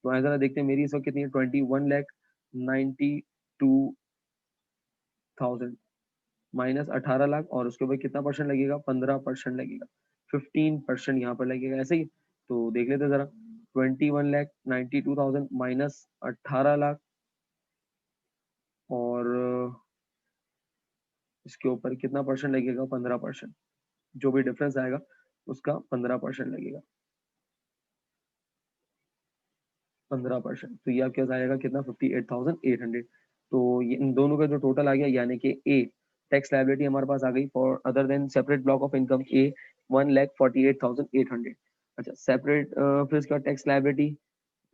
तो ऐसा देखते हैं मेरी इस वक्त कितनी है, 21,92,000, माइनस 18 लाख, और उसके ऊपर कितना परसेंट लगेगा, 15% लगेगा, 15% यहाँ पर लगेगा, ऐसे ही। तो देख लेते जरा, 21,92,000 माइनस 18 लाख, और इसके ऊपर कितना परसेंट लगेगा, 15%। जो भी डिफरेंस आएगा उसका 15% लगेगा, 15%। तो ये आपके पास आएगा कितना, 58,800। तो ये इन दोनों का जो टोटल आ गया, यानी कि ए टैक्स लायबिलिटी हमारे पास आ गई for other than separate block of income a 1,48,800। अच्छा, सेपरेट फिर इसका tax liability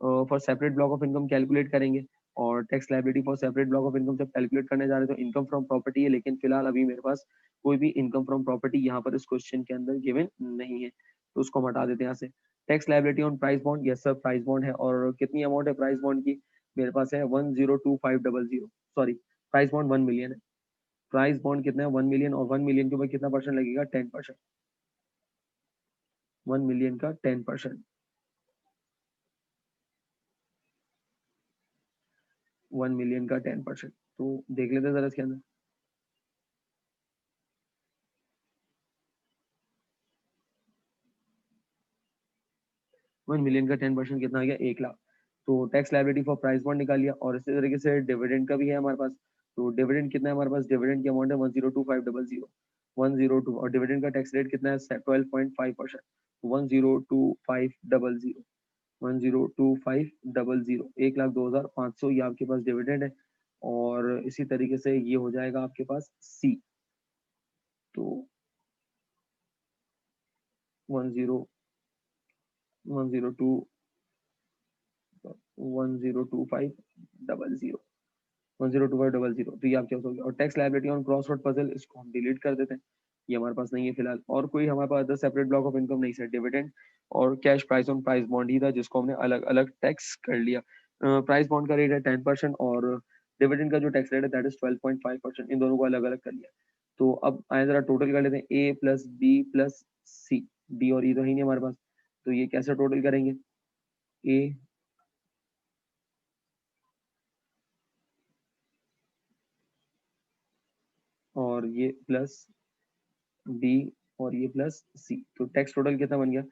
for separate block of income calculate करेंगे। और tax liability for separate block of income जब कैलकुलेट करने जा रहे हैं तो इनकम फ्रॉम प्रॉपर्टी है, लेकिन फिलहाल अभी मेरे पास कोई भी इनकम फ्रॉम प्रॉपर्टी यहाँ पर इस क्वेश्चन के अंदर गिवन नहीं है, तो उसको हम हटा देते हैं यहाँ से। Tax liability on prize bond, yes sir price bond है, और कितनी अमाउंट है प्राइस बॉन्ड की, मेरे पास है 1,025,000, सॉरी प्राइस बॉन्ड 1 मिलियन है। प्राइस बॉन्ड कितना है, 1 मिलियन, और 1 मिलियन के ऊपर कितना परसेंट लगेगा, 10%। 1 मिलियन का 10%, 1 मिलियन का 10%। तो देख लेते हैं जरा इसके अंदर, 1 मिलियन का 10% कितना आ गया, 1 लाख। तो tax liability for price bond निकाल लिया, और इसी तरीके से डिविडेंड का भी है हमारे पास। तो डिविडेंड कितना है हमारे पास, डिविडेंड की अमाउंट है 1,025,000, 102, और डिविडेंड का टैक्स रेट कितना है, 12.5%। 1,025,000, 1,025,000, 1,02,500, ये आपके पास डिविडेंड है। और इसी तरीके से ये हो जाएगा आपके पास सी। तो 10,102,500, 102500, तो ये आपके पास हो गया। और tax liability on crossword puzzle, इसको हम डिलीट कर देते हैं, ये हमारे पास नहीं है फिलहाल। और कोई हमारे पास other separate block of income नहीं सर, डिविडेंड और cash prize on prize bond ही था जिसको हमने अलग अलग टैक्स कर लिया। प्राइस बॉन्ड का रेट है 10%, और डिविडेंड का जो टैक्स रेट है दैट इज 12.5%, इन दोनों को अलग अलग कर लिया। तो अब आए जरा टोटल कर लेते हैं, ए प्लस बी प्लस सी, डी और ई तो है ही नहीं हमारे पास, तो ये कैसे टोटल करेंगे, ए और ये प्लस बी और ये प्लस सी, तो टैक्स टोटल कितना बन गया,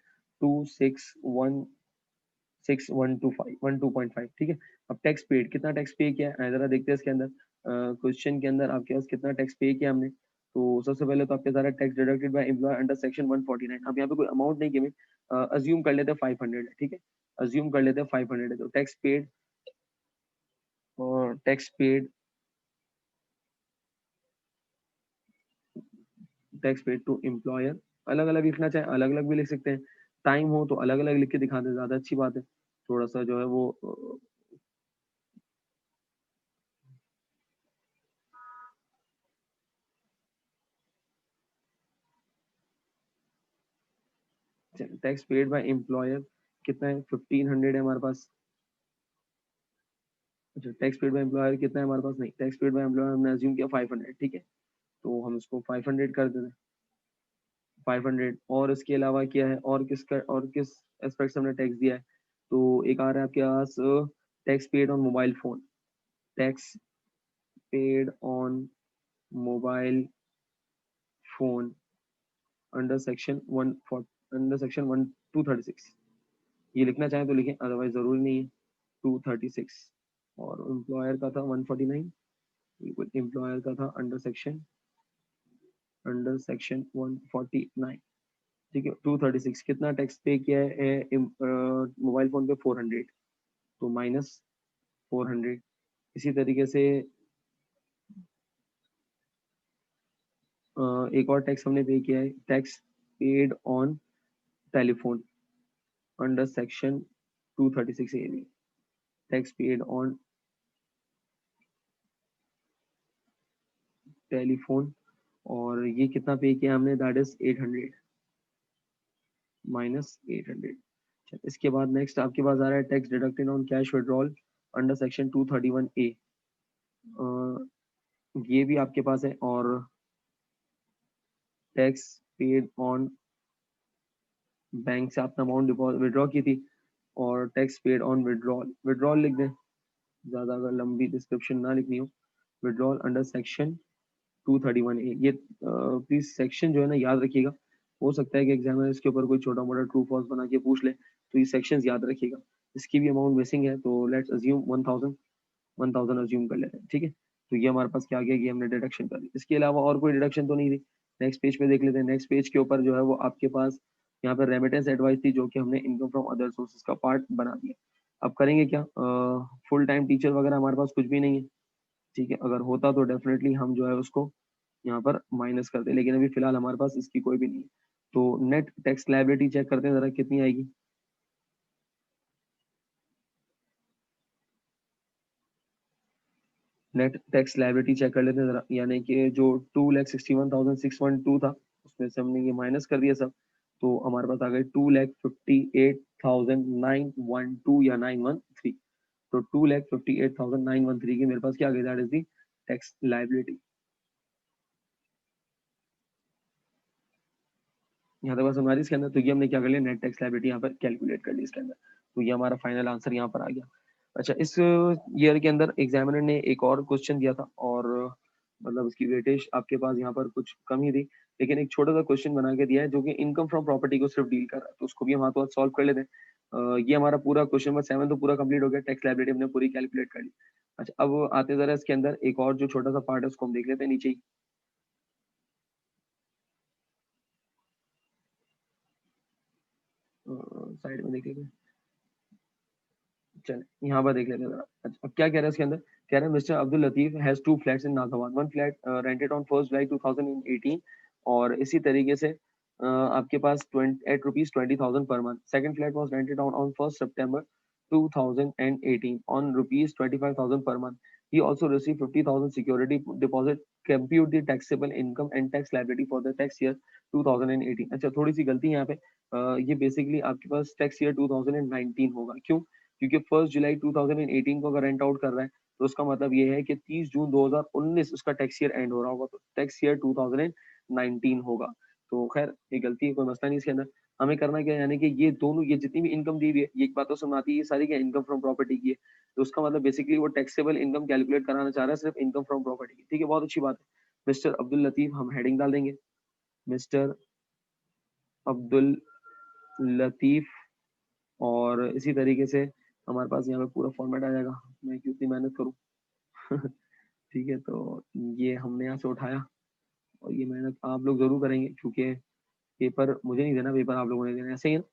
261,6,125, 12.5, ठीक है। अब टैक्स पेड, कितना टैक्स पे किया है जरा देखते हैं इसके अंदर, क्वेश्चन के अंदर आपके पास कितना टैक्स पे किया हमने। तो सबसे पहले तो आपके सारा tax deducted by employ under section 149। अब यहाँ पे कोई अमाउंट नहीं गिवन, अज्यूम कर लेते हैं 500 है, ठीक है, अज्यूम कर लेते हैं 500 है। तो टैक्स पेड, और टैक्स पेड टू एम्प्लॉयर, अलग अलग लिखना चाहे अलग अलग भी लिख सकते हैं, टाइम हो तो अलग अलग लिख के दिखा दे, ज्यादा अच्छी बात है। थोड़ा सा जो है वो टैक्स पेड बाय एम्प्लॉयर कितना है, 1500 है हमारे पास। अच्छा, टैक्स पेड बाय एम्प्लॉयर कितना है हमारे पास, नहीं, टैक्स पेड बाय एम्प्लॉयर हमने अज्यूम किया 500, ठीक है, तो हम इसको 500 कर देते हैं, 500। और इसके अलावा क्या है, और किसका, और किस एस्पेक्ट से हमने टैक्स दिया है, तो एक आ रहा है आपके पास tax paid on mobile phone, tax paid on mobile phone under section 236, ये लिखना चाहें तो लिखें, अदरवाइज जरूरी नहीं है, 236। और एम्प्लॉयर का था 149, बिल्कुल एम्प्लॉयर का था अंडर सेक्शन 149, ठीक है। 236 कितना टैक्स पे किया है मोबाइल फोन पे, 400, तो माइनस 400। इसी तरीके से एक और टैक्स हमने पे किया है, tax paid on telephone under section 236 A, tax paid on telephone, और ये कितना पे किया हमने, दैट इज 800, माइनस 800। इसके बाद नेक्स्ट आपके पास आ रहा है tax deducted on cash withdrawal under section 231 ए, ये भी आपके पास है। और टैक्स पेड ऑन बैंक से आपने अमाउंट डिपॉजिट विड्रॉ की थी, और tax paid on withdrawal, withdrawal लिख दें, ज्यादा अगर लंबी डिस्क्रिप्शन ना लिखनी हो, विड्रॉल अंडर सेक्शन 231A। ये प्लीज सेक्शन जो है ना याद रखिएगा, हो सकता है कि एग्जामिनर इसके ऊपर कोई छोटा मोटा ट्रू फॉल्स बना के पूछ ले, तो ये सेक्शन याद रखिएगा। इसकी भी अमाउंट मिसिंग है, तो लेट्स अज्यूम 1000 अज्यूम कर लेते हैं, ठीक है। तो ये हमारे पास क्या आ गया कि हमने डिडक्शन कर ली। इसके अलावा और कोई डिडक्शन तो नहीं थी। नेक्स्ट पेज पे देख लेते हैं। नेक्स्ट पेज के ऊपर जो है वो आपके पास यहाँ पर रेमिटेंस एडवाइस थी, जो कि हमने इनकम फ्रॉम अदर सोर्सेज का पार्ट बना दिया। अब करेंगे क्या, फुल टाइम टीचर वगैरह हमारे पास कुछ भी नहीं है, ठीक है। अगर होता तो डेफिनेटली हम जो है उसको यहाँ पर माइनस करते, लेकिन अभी फिलहाल हमारे पास इसकी कोई भी नहीं है। तो नेट टैक्स लायबिलिटी चेक करते हैं जरा कितनी आएगी। नेट टैक्स लायबिलिटी चेक कर लेते हैं जरा, यानी कि जो 2,61,612 था, उसमें से हमने ये माइनस कर दिया सब, तो हमारे पास आ गए 2,58,912 या 913। तो 2,58,913 की मेरे पास क्या आ गई, that is the tax liability. यहाँ तक बात हमारी इसके अंदर, तो ये हमने क्या कर लिया, नेट टैक्स लायबिलिटी यहाँ पर कैलकुलेट कर ली इसके अंदर। तो ये हमारा फाइनल आंसर यहाँ पर आ गया। अच्छा, इस ईयर के अंदर एग्जामिनर ने एक और क्वेश्चन दिया था, और मतलब उसकी वेटेज आपके पास यहाँ पर कुछ कम ही थी, लेकिन एक छोटा सा क्वेश्चन बना के दिया है जो कि इनकम फ्रॉम प्रॉपर्टी को सिर्फ डील कर रहा है, तो उसको भी हम हाथों हाथ सॉल्व कर लेते हैं। ये हमारा पूरा क्वेश्चन नंबर 7 तो पूरा कंप्लीट हो गया, टैक्स लायबिलिटी हमने पूरी कैलकुलेट कर ली। अच्छा, अब आते जरा इसके अंदर एक और जो छोटा सा पार्ट है उसको हम देख लेते हैं नीचे ही। साइड में देख लेते हैं, चले यहाँ पर देख लेते हैं जरा। अच्छा, अब क्या कह रहा है इसके अंदर, कह रहा है mister Abdul Latif has to flats in Nazimabad, one flat rented on 1 July 2018, और इसी तरीके से आपके पास 20 एट रुपीज 20,000 पर month. Second flat was rented on 1 September 2018 on rupees 25,000 per month. He also received 50,000 security deposit. Compute the taxable income and tax liability for the tax year 2018। अच्छा, थोड़ी सी गलती है यहाँ पे, ये बेसिकली आपके पास टैक्स ईयर 2019 होगा। क्यों? क्योंकि 1 जुलाई 2018 को अगर रेंट आउट कर रहा है, तो उसका मतलब ये है कि 30 जून 2019 उसका टैक्स ईयर एंड हो रहा होगा, तो टैक्स ईयर 2019 होगा। तो खैर ये गलती है, कोई मसला नहीं इसके अंदर। हमें करना क्या है, यानी कि ये दोनों, ये जितनी भी इनकम दी हुई है, ये एक बात तो समझ आती है, ये सारी क्या इनकम फ्रॉम प्रॉपर्टी की है, तो उसका मतलब बेसिकली वो टैक्सेबल इनकम कैलकुलेट कराना चाह रहा है सिर्फ इनकम फ्रॉम प्रॉपर्टी की, ठीक है। बहुत अच्छी बात है। मिस्टर अब्दुल लतीफ, हम हेडिंग डाल देंगे, मिस्टर अब्दुल लतीफ, और इसी तरीके से हमारे पास यहाँ पे पूरा फॉर्मेट आ जाएगा। मैं कितनी मेहनत करूँ ठीक है, तो ये हमने यहाँ से उठाया, और ये मेहनत आप लोग जरूर करेंगे, क्योंकि पेपर मुझे नहीं देना, पेपर आप लोगों ने देना, ऐसे ही है ना।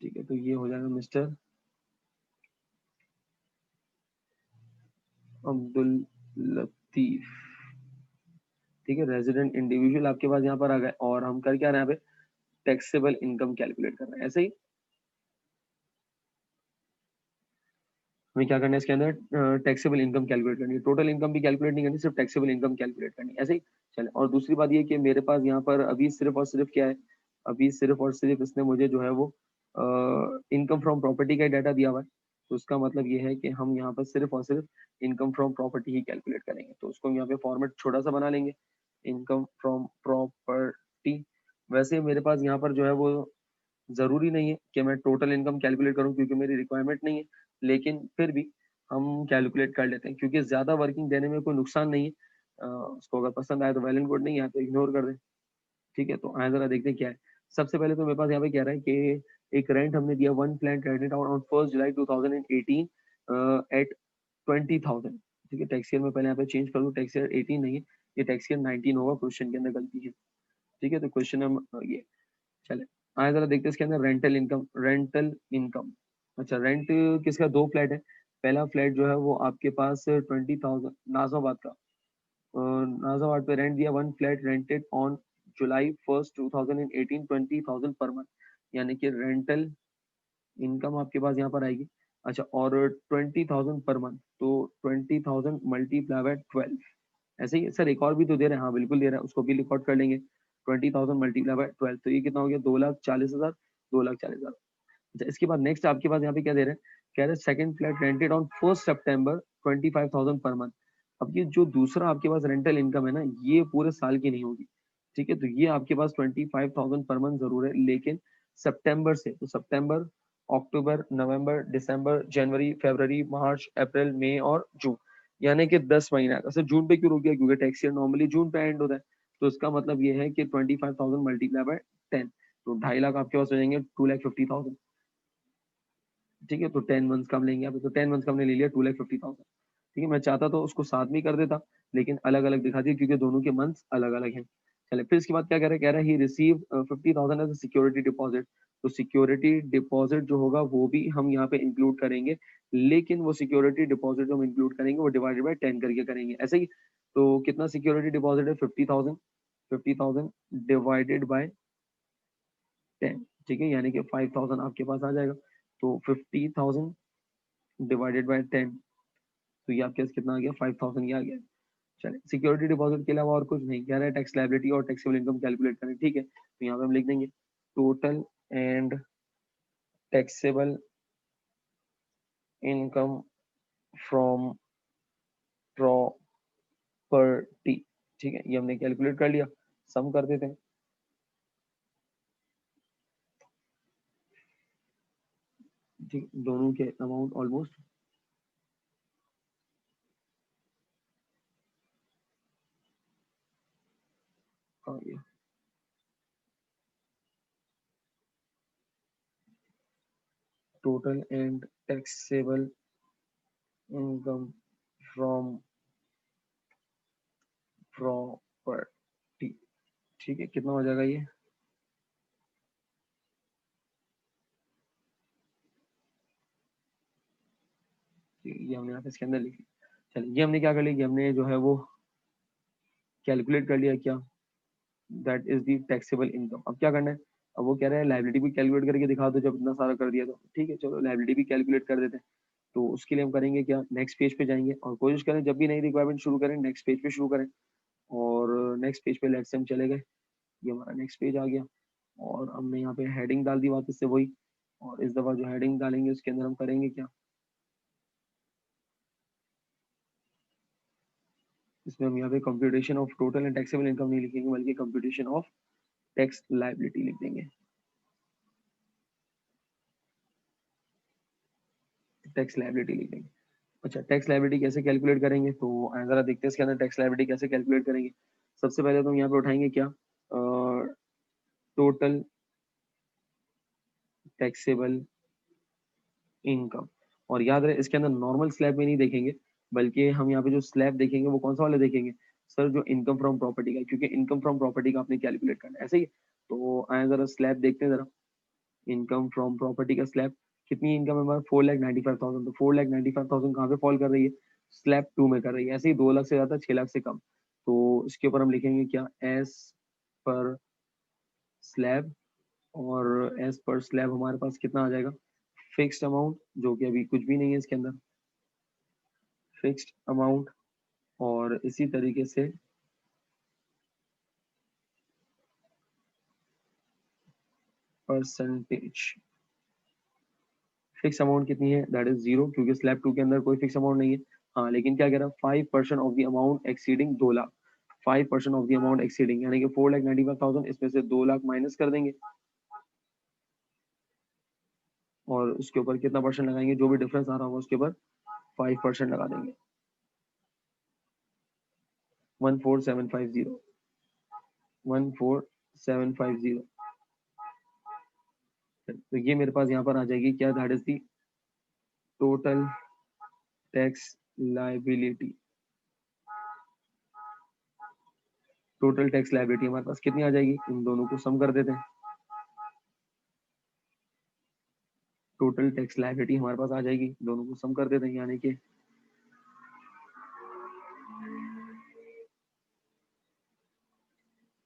ठीक है, तो ये हो जाएगा मिस्टर अब्दुल लतीफ, ठीक है। रेजिडेंट इंडिविजुअल आपके पास यहाँ पर आ गए, और हम कर क्या रहे हैं यहाँ पे, टैक्सेबल इनकम कैलकुलेट कर रहे हैं, ऐसे ही। हमें क्या करना है इसके अंदर, टैक्सेबल इनकम कैलकुलेट करनी है, टोटल इनकम भी कैलकुलेट नहीं करनी, सिर्फ टैक्सेबल इनकम कैलकुलेट करनी है, ऐसे ही। चले, और दूसरी बात ये कि मेरे पास यहाँ पर अभी सिर्फ और सिर्फ क्या है, अभी सिर्फ और सिर्फ इसने मुझे जो है वो इनकम फ्रॉम प्रॉपर्टी का डाटा दिया हुआ है, तो उसका मतलब ये है कि हम यहाँ पर सिर्फ और सिर्फ income from property he calculate करेंगे। तो उसको हम यहाँ पे फॉर्मेट छोटा सा बना लेंगे, इनकम फ्रॉम प्रॉपर्टी। वैसे मेरे पास यहाँ पर जो है वो जरूरी नहीं है कि मैं टोटल इनकम कैलकुलेट करूं, क्योंकि मेरी रिक्वायरमेंट नहीं है, लेकिन फिर भी हम कैलकुलेट कर लेते हैं, क्योंकि ज्यादा वर्किंग देने में कोई नुकसान नहीं है। उसको अगर पसंद आए तो वेल एंड गुड, नहीं आए तो इग्नोर कर दें, ठीक है। तो आए जरा देखते हैं क्या है। सबसे पहले तो मेरे पास यहाँ पे कह रहा है कि एक रेंट हमने दिया, one flat rented out on 1 July 2018 at 20,000, ठीक है। टैक्स ईयर में पहले यहाँ पे चेंज कर दूं, टैक्स ईयर 18 नहीं है, ये टैक्स ईयर 19 होगा, क्वेश्चन के अंदर गलती है, ठीक है। तो क्वेश्चन हम ये, चले आए जरा देखते हैं इसके अंदर रेंटल इनकम, रेंटल इनकम। अच्छा, रेंट किसका, दो फ्लैट है। पहला फ्लैट जो है वो आपके पास 20,000 नाजाबाद का, नाजाबाद पे रेंट दिया, one flat rented on July 1 2018 20,000 पर मंथ, यानी कि रेंटल इनकम आपके पास यहाँ पर आएगी। अच्छा, और 20,000 पर मंथ, तो 20,000 मल्टीप्लाई बाय 12, ऐसे ही सर। एक और भी तो दे रहे हैं, हाँ बिल्कुल दे रहा है, उसको भी रिकॉर्ड कर लेंगे। 20,000 मल्टीप्लाई बाय 12, तो ये कितना हो गया, 2,40,000, 2,40,000। अच्छा, इसके बाद नेक्स्ट आपके पास यहाँ पे क्या दे रहे हैं, कह रहे हैं second flat rented on 1 September 25,000 per month. अब ये जो दूसरा आपके पास रेंटल इनकम है ना, ये पूरे साल की नहीं होगी, ठीक है। तो ये आपके पास 25,000 पर मंथ जरूर है, लेकिन सितंबर से, तो सितंबर अक्टूबर, नवंबर, दिसंबर, जनवरी, फरवरी, मार्च, अप्रैल, मई और जून, यानी कि 10 महीना। अच्छा जून पे क्यों रुक गया? क्योंकि टैक्स ईयर नॉर्मली जून पे एंड होता है, तो इसका मतलब ये है कि 25,000 मल्टीप्लाई बाय 10, तो 2.5 लाख आपके पास हो जाएंगे 2,50,000। ठीक है, तो 10 मंथ्स का हम लेंगे यहाँ पे, तो 10 मंथ्स का हमने ले लिया 2,50,000। ठीक है, मैं चाहता तो उसको साथ में कर देता, लेकिन अलग अलग दिखा दिया क्योंकि दोनों के मंथ्स अलग अलग हैं। चले फिर इसके बाद क्या कह रहा है ही रिसीव 50,000 एज सिक्योरिटी डिपॉजिट। तो सिक्योरिटी डिपॉजिट जो होगा वो भी हम यहाँ पे इंक्लूड करेंगे, लेकिन वो सिक्योरिटी डिपॉजिट जो हम इंक्लूड करेंगे वो डिवाइडेड बाय 10 करके करेंगे, ऐसे ही। तो कितना सिक्योरिटी डिपॉजिट है? 50,000, 50,000 डिवाइडेड बाय 10। ठीक है, यानी कि 5,000 आपके पास आ जाएगा। तो 50,000 डिवाइडेड बाय 10, तो ये आपके पास कितना आ गया? 5,000 ये आ गया। चलिए, सिक्योरिटी डिपॉजिट के अलावा और कुछ नहीं कह रहा है, टैक्स लायबिलिटी और टैक्सेबल इनकम कैलकुलेट करें। ठीक है, तो यहाँ पे हम लिख देंगे total and taxable income from property. ठीक है, ये हमने कैलकुलेट कर लिया, सम कर देते हैं। ठीक, दोनों के अमाउंट ऑलमोस्ट आ गया। Total and taxable income from property. ठीक है, कितना हो जाएगा ये? ये हमने यहाँ पे इसके अंदर लिखी। चलिए, ये हमने क्या कर लिया, ये हमने जो है वो कैलकुलेट कर लिया क्या, that is the taxable income. अब क्या करना है? अब वो कह रहा है लाइबिलिटी भी कैलकुलेट करके दिखा दो, जब इतना सारा कर दिया तो ठीक है, चलो लाइबिलिटी भी कैलकुलेट कर देते हैं। तो उसके लिए हम करेंगे क्या, नेक्स्ट पेज पे जाएंगे और कोशिश करें जब भी नई रिक्वायरमेंट शुरू करें नेक्स्ट पेज पे शुरू करें। और नेक्स्ट पेज पे लेट्स से हम चले गए, ये हमारा नेक्स्ट पेज आ गया, और हमने यहाँ पे हेडिंग डाल दी वापस से वही। और इस दफा जो हेडिंग डालेंगे उसके अंदर हम करेंगे क्या, इसमें हम यहाँ पे computation of total and taxable income नहीं लिखेंगे, बल्कि कंप्यूटेशन ऑफ टैक्स लाइबिलिटी लिख देंगे। टैक्स लाइबिलिटी लिख देंगे। अच्छा, टैक्स लायबिलिटी कैसे कैलकुलेट करेंगे, तो जरा देखते हैं इसके अंदर टैक्स लायबिलिटी कैसे कैलकुलेट करेंगे। सबसे पहले तो हम यहाँ पे उठाएंगे क्या, टोटल टैक्सेबल इनकम। और याद रहे इसके अंदर नॉर्मल स्लैब में नहीं देखेंगे, बल्कि हम यहाँ पे जो स्लैब देखेंगे वो कौन सा वाले देखेंगे सर, जो इनकम फ्रॉम प्रॉपर्टी का, क्योंकि इनकम फ्रॉम प्रॉपर्टी का आपने कैलकुलेट करना है, ऐसे ही। तो आए जरा स्लैब देखते हैं जरा, इनकम फ्रॉम प्रॉपर्टी का स्लैब। कितनी इनकम है हमारा? 4,95,000। तो 4,95,000 कहाँ पे फॉल कर रही है? स्लैब 2 में कर रही है, ऐसे ही 2 लाख से ज्यादा, 6 लाख से कम। तो इसके ऊपर हम लिखेंगे क्या, एस पर स्लैब। और एस पर स्लैब हमारे पास कितना आ जाएगा? फिक्स्ड अमाउंट, जो कि अभी कुछ भी नहीं है इसके अंदर, फिक्स्ड अमाउंट। और इसी तरीके से परसेंटेज। फिक्स अमाउंट कितनी है? दैट इज 0, क्योंकि स्लैब 2 के अंदर कोई फिक्स अमाउंट नहीं है। हाँ, लेकिन क्या कह रहा है, 5% of the amount exceeding 2 lakh. 5% of the amount exceeding, यानी कि 4,95,000, इसमें से 2 लाख माइनस कर देंगे, और उसके ऊपर कितना परसेंट लगाएंगे, जो भी डिफरेंस आ रहा होगा उसके ऊपर 5% लगा देंगे। 14,750, 14,750। तो ये मेरे पास यहाँ पर आ जाएगी क्या, that is the total tax liability. Total tax liability हमारे पास कितनी आ जाएगी, इन दोनों को सम कर देते हैं। टोटल टैक्स लाइबिलिटी हमारे पास आ जाएगी, दोनों को सम कर देते हैं, यानी कि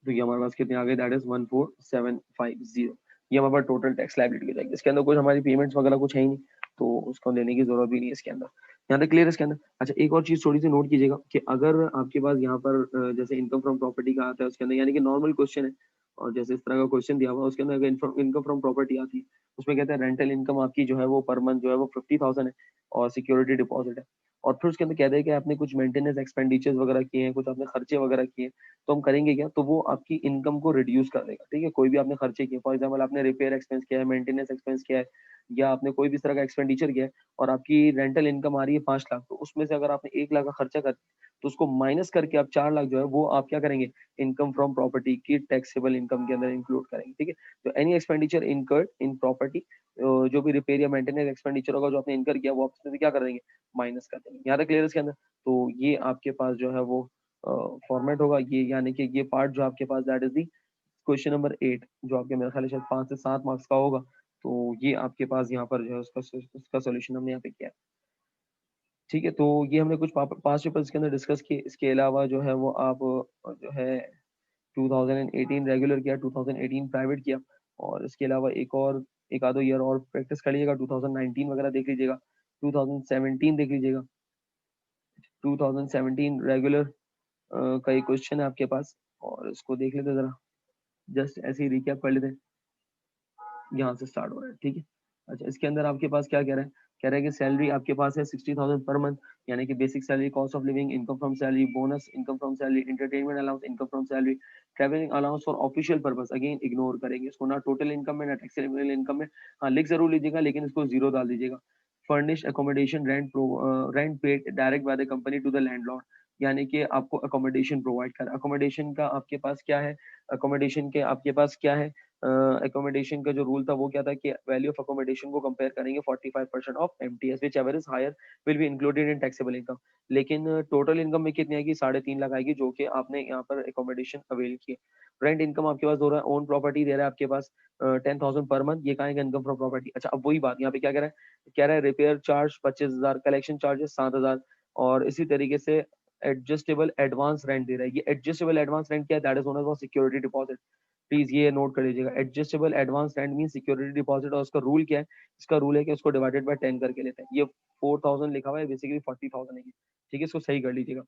तो ये हमारे पास कितने आ गए, दैट इज 14,750। ये हमारे पास टोटल टैक्स लाइबिलिटी हो जाएगी। इसके अंदर कुछ हमारी पेमेंट्स वगैरह कुछ है ही नहीं, तो उसको लेने की जरूरत भी नहीं है इसके अंदर। यहाँ तक क्लियर है इसके अंदर। अच्छा, एक और चीज थोड़ी सी नोट कीजिएगा कि अगर आपके पास यहाँ पर जैसे इनकम फ्रॉम प्रॉपर्टी का आता है उसके अंदर, यानी कि नॉर्मल क्वेश्चन है, और जैसे इस तरह का क्वेश्चन दिया हुआ उसके अंदर इनकम फ्रॉम प्रॉपर्टी आती है, उसमें कहते हैं रेंटल इनकम आपकी जो है वो पर मंथ जो है वो 50,000 है और सिक्योरिटी डिपॉजिट है। और फिर उसके अंदर कहते हैं कि आपने कुछ मेंटेनेंस एक्सपेंडिचर्स वगैरह किए हैं, कुछ आपने खर्चे वगैरह किए हैं, तो हम करेंगे क्या, तो वो आपकी इनकम को रिड्यूस कर देगा। ठीक है, कोई भी आपने खर्चे किए, फॉर एग्जाम्पल आपने रिपेयर एक्सपेंस किया है, मेंटेनेंस एक्सपेंस किया है, या आपने कोई भी इस तरह का एक्सपेंडिचर किया है और आपकी रेंटल इनकम आ रही है 5 लाख, तो उसमें से अगर आपने 1 लाख का खर्चा कर, तो उसको माइनस करके आप 4 लाख जो है वो आप क्या करेंगे, इनकम फ्रॉम प्रॉपर्टी की टैक्सेबल इनकम के अंदर इंक्लूड करेंगे। ठीक है, तो any expenditure incurred in property, जो भी रिपेयर या मेंटेनेंस एक्सपेंडिचर होगा जो आपने इनकर किया, वो आप इसमें से क्या कर देंगे, माइनस कर देंगे। यहाँ तक क्लियर है इसके अंदर। तो ये आपके पास जो है वो फॉर्मेट होगा ये, यानी कि ये पार्ट जो आपके पास that is the question number 8, जो आपके मेरे ख्याल से शायद 5 से 7 मार्क्स का होगा। तो ये आपके पास यहाँ पर जो है उसका सोल्यूशन हमने यहाँ पे किया है। ठीक है, तो ये हमने कुछ 5 पेपर्स के अंदर डिस्कस किए। इसके अलावा जो है वो आप जो है 2018 रेगुलर किया, 2018 प्राइवेट किया, और इसके अलावा एक आधो ईयर और प्रैक्टिस कर लीजिएगा, 2019 वगैरह देख लीजिएगा, 2017 देख लीजिएगा। 2017 रेगुलर का एक क्वेश्चन है आपके पास, और इसको देख लेते जरा, जस्ट ऐसे ही रिकैप कर लेते हैं। यहाँ से स्टार्ट हो रहा है। ठीक है, अच्छा इसके अंदर आपके पास क्या कह रहा है, कह रहा है कि सैलरी आपके पास है 60,000 पर मंथ, यानी कि basic salary, cost of living, income from salary, bonus, income from salary, entertainment allowance, income from salary, travelling allowance for official purpose, again ignore करेंगे इसको, ना टोटल इनकम में ना टैक्सेबल इनकम में। हाँ, लिख जरूर लीजिएगा लेकिन इसको जीरो डाल दीजिएगा। Furnish accommodation rent paid direct by the company to the landlord, यानी कि आपको अकोमोडेशन प्रोवाइड कर, अकोमोडेशन का आपके पास क्या है, अकोमोडेशन के आपके पास क्या है, अकोमोडेशन का जो रूल था वो क्या था कि वैल्यू ऑफ अकोमोडेशन को कंपेयर करेंगे 45% of MTS whichever is higher will be included in taxable income. लेकिन टोटल इनकम में कितनी आएगी, 3.5 लाख आएगी, जो कि आपने यहाँ पर अकोमोडेशन अवेल की है। रेंट इनकम आपके पास हो रहा है, ओन प्रॉपर्टी दे रहा है आपके पास 10,000 पर मंथ, ये कहेंगे इनकम फ्रॉम प्रॉपर्टी। अच्छा, अब वही बात यहाँ पे क्या कह रहा है, कह रहा है रिपेयर चार्ज 25,000, कलेक्शन चार्जेस 7,000, और इसी तरीके से एडजस्टेबल एडवांस रेंट दे रहा है। ये एडजस्टेबल एडवांस रेंट क्या है, that is known as security deposit. Please ये नोट कर लीजिएगा, adjustable advance rent mean security deposit, और उसका रूल क्या है, इसका रूल है कि उसको डिवाइडेड बाय 10 करके लेते हैं। ये 4,000 लिखा हुआ है, बेसिकली 40,000 है ये। ठीक है, इसको सही कर लीजिएगा।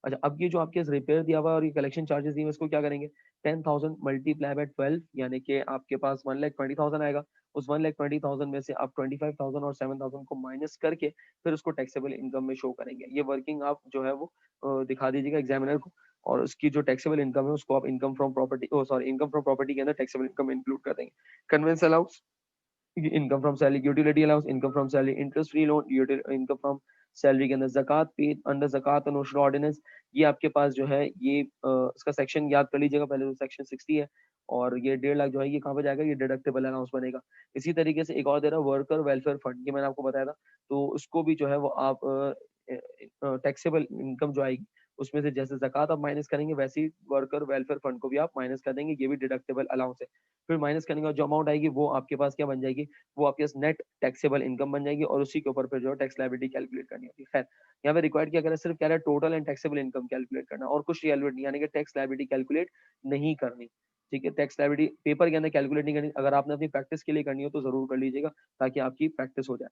अच्छा, अब ये जो आपके रिपेयर दिया हुआ है और ये कलेक्शन चार्जेस दिए हुए, इसको क्या करेंगे, 10,000 मल्टीप्लाई बाय 12, यानी कि आपके पास 1,20,000 आएगा। उस 1,20,000 में से आप 25,000 और 7,000 को माइनस करके फिर उसको टैक्सेबल इनकम में शो करेंगे। ये वर्किंग आप जो है वो दिखा दीजिएगा एग्जामिनर को, और उसकी जो टैक्सेबल इनकम है उसको आप income from property, oh sorry, income from property के अंदर टैक्सेबल इनकम इंक्लूड कर देंगे। Conveyance allowance, income from salary, utility allowance, income from salary, interest free loan, income from salary के अंदर, ज़कात पेड अंडर ज़कात और नोशनल ऑर्डिनेंस, ये आपके पास जो है ये इसका सेक्शन याद कर लीजिएगा पहले, तो सेक्शन 60 है, और ये 1.5 लाख जो है ये कहाँ पे जाएगा, ये डिडक्टेबल अलाउंस बनेगा। इसी तरीके से एक और दे रहा है वर्कर वेलफेयर फंड, ये मैंने आपको बताया था, तो उसको भी जो है वो आप टैक्सेबल इनकम जो आएगी उसमें से जैसे ज़कात आप माइनस करेंगे, वैसे ही वर्कर वेलफेयर फंड को भी आप माइनस कर देंगे, ये भी डिडक्टेबल अलाउंस है। फिर माइनस करने का जो अमाउंट आएगी वो आपके पास क्या बन जाएगी, वो आपके पास नेट टैक्सेबल इनकम बन जाएगी, और उसी के ऊपर फिर जो है टैक्स लायबिलिटी कैलकुलेट करनी होती है। खैर, यहाँ पे रिक्वायर्ड क्या कर रहा है, सिर्फ कह रहा है total and taxable income calculate करना, और कुछ कैलकुलेट नहीं, यानी कि टैक्स लायबिलिटी कैलकुलेट नहीं करनी। ठीक है, टैक्स लायबिलिटी पेपर के अंदर कैलकुलेट नहीं करनी, अगर आपने अपनी प्रैक्टिस के लिए करनी हो तो जरूर कर लीजिएगा, ताकि आपकी प्रैक्टिस हो जाए।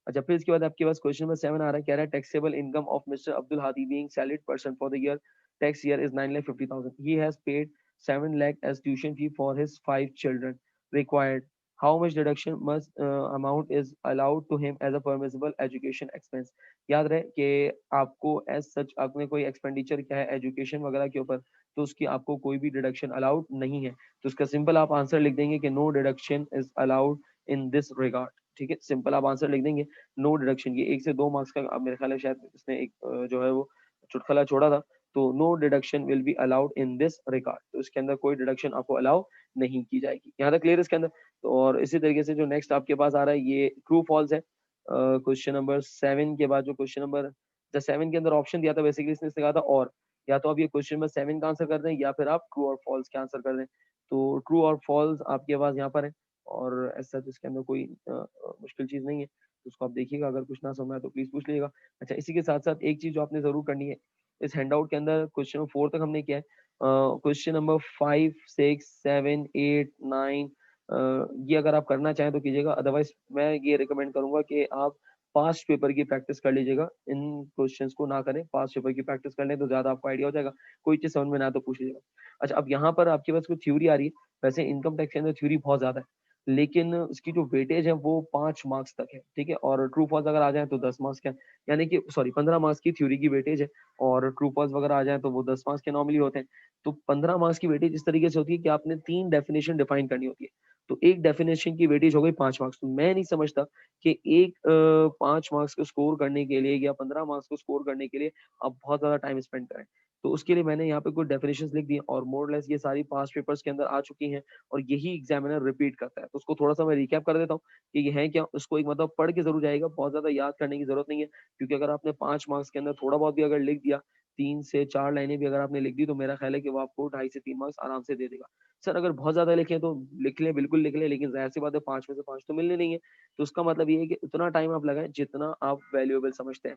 अच्छा, फिर इसके बाद आपके पास क्वेश्चन नंबर 7 आ रहा है, कह रहा है taxable income of mister Abdul Hadi being salaried person for the year tax year is 9,50,000, he has paid 7 lakh as tuition fee for his 5 children required, how much deduction must amount is allowed to him as a permissible education expense। याद रहे कि आपको as such आपने कोई expenditure किया है education वगैरह के ऊपर, तो उसकी आपको कोई भी डिडक्शन अलाउड नहीं है, तो उसका सिंपल आप आंसर लिख देंगे कि no deduction is allowed in this regard. ठीक है, सिंपल आप आंसर लिख देंगे नो डिडक्शन। ये 1 से 2 मार्क्स का, अब मेरे ख्याल है शायद इसने एक जो है वो चुटकुला छोड़ा था, तो no deduction will be allowed in this regard, तो इसके अंदर कोई डिडक्शन आपको अलाउ नहीं की जाएगी। यहाँ तक क्लियर इसके अंदर। तो और इसी तरीके से जो नेक्स्ट आपके पास आ रहा है ये ट्रू फॉल्स है। क्वेश्चन नंबर 7 के बाद जो क्वेश्चन नंबर 7 के अंदर ऑप्शन दिया था, बेसिकली इसने कहा था और, या तो आप ये क्वेश्चन नंबर 7 का आंसर कर दें, या फिर आप ट्रू और फॉल्स के आंसर कर दें। तो ट्रू और फॉल्स आपके पास यहाँ पर है, और ऐसा इसके अंदर कोई मुश्किल चीज नहीं है, तो उसको आप देखिएगा, अगर कुछ ना समझ आए तो प्लीज पूछ लीजिएगा। अच्छा, इसी के साथ साथ एक चीज जो आपने जरूर करनी है, इस हैंडआउट के अंदर क्वेश्चन नंबर 4 तक हमने किया है, क्वेश्चन नंबर 5, 6, 7, 8, 9 ये अगर आप करना चाहें तो कीजिएगा, अदरवाइज मैं ये रिकमेंड करूंगा कि आप पास्ट पेपर की प्रैक्टिस कर लीजिएगा, इन क्वेश्चंस को ना करें, पास्ट पेपर की प्रैक्टिस कर लें तो ज्यादा आपको आइडिया हो जाएगा। कोई चीज समझ में ना तो पूछ लीजिएगा। अच्छा, अब यहाँ पर आपके पास कुछ थ्योरी आ रही है। वैसे इनकम टैक्स के अंदर थ्योरी बहुत ज्यादा है, लेकिन उसकी जो वेटेज है वो 5 मार्क्स तक है, ठीक है। और ट्रू फॉल्स अगर आ जाए तो 10 मार्क्स का, यानी कि सॉरी 15 मार्क्स की थ्योरी की वेटेज है, और ट्रू फॉल्स वगैरह आ जाए तो वो 10 मार्क्स के नॉर्मली होते हैं। तो 15 मार्क्स की वेटेज इस तरीके से होती है कि आपने 3 डेफिनेशन डिफाइन करनी होती है। तो एक डेफिनेशन की वेटेज हो गई 5 मार्क्स। तो मैं नहीं समझता कि एक 5 मार्क्स को स्कोर करने के लिए या 15 मार्क्स को स्कोर करने के लिए आप बहुत ज्यादा टाइम स्पेंड करें। तो उसके लिए मैंने यहाँ पे कुछ डेफिनेशंस लिख दी, और मोर लेस ये सारी पास्ट पेपर्स के अंदर आ चुकी हैं, और यही एग्जामिनर रिपीट करता है। तो उसको थोड़ा सा मैं रिकैप कर देता हूँ कि ये है क्या। उसको एक मतलब पढ़ के जरूर जाएगा, बहुत ज्यादा याद करने की जरूरत नहीं है, क्योंकि अगर आपने 5 मार्क्स के अंदर थोड़ा बहुत भी अगर लिख दिया, 3 से 4 लाइनें भी अगर आपने लिख दी, तो मेरा ख्याल है कि वो आपको 2.5 से 3 मार्क्स आराम से दे देगा। सर अगर बहुत ज्यादा लिखे तो लिख लें, बिल्कुल लिख लें, लेकिन जाहिर सी बात है 5 में से 5 तो मिलने नहीं है। तो उसका मतलब ये है कि उतना टाइम आप लगाएं जितना आप वैल्यूएबल समझते हैं,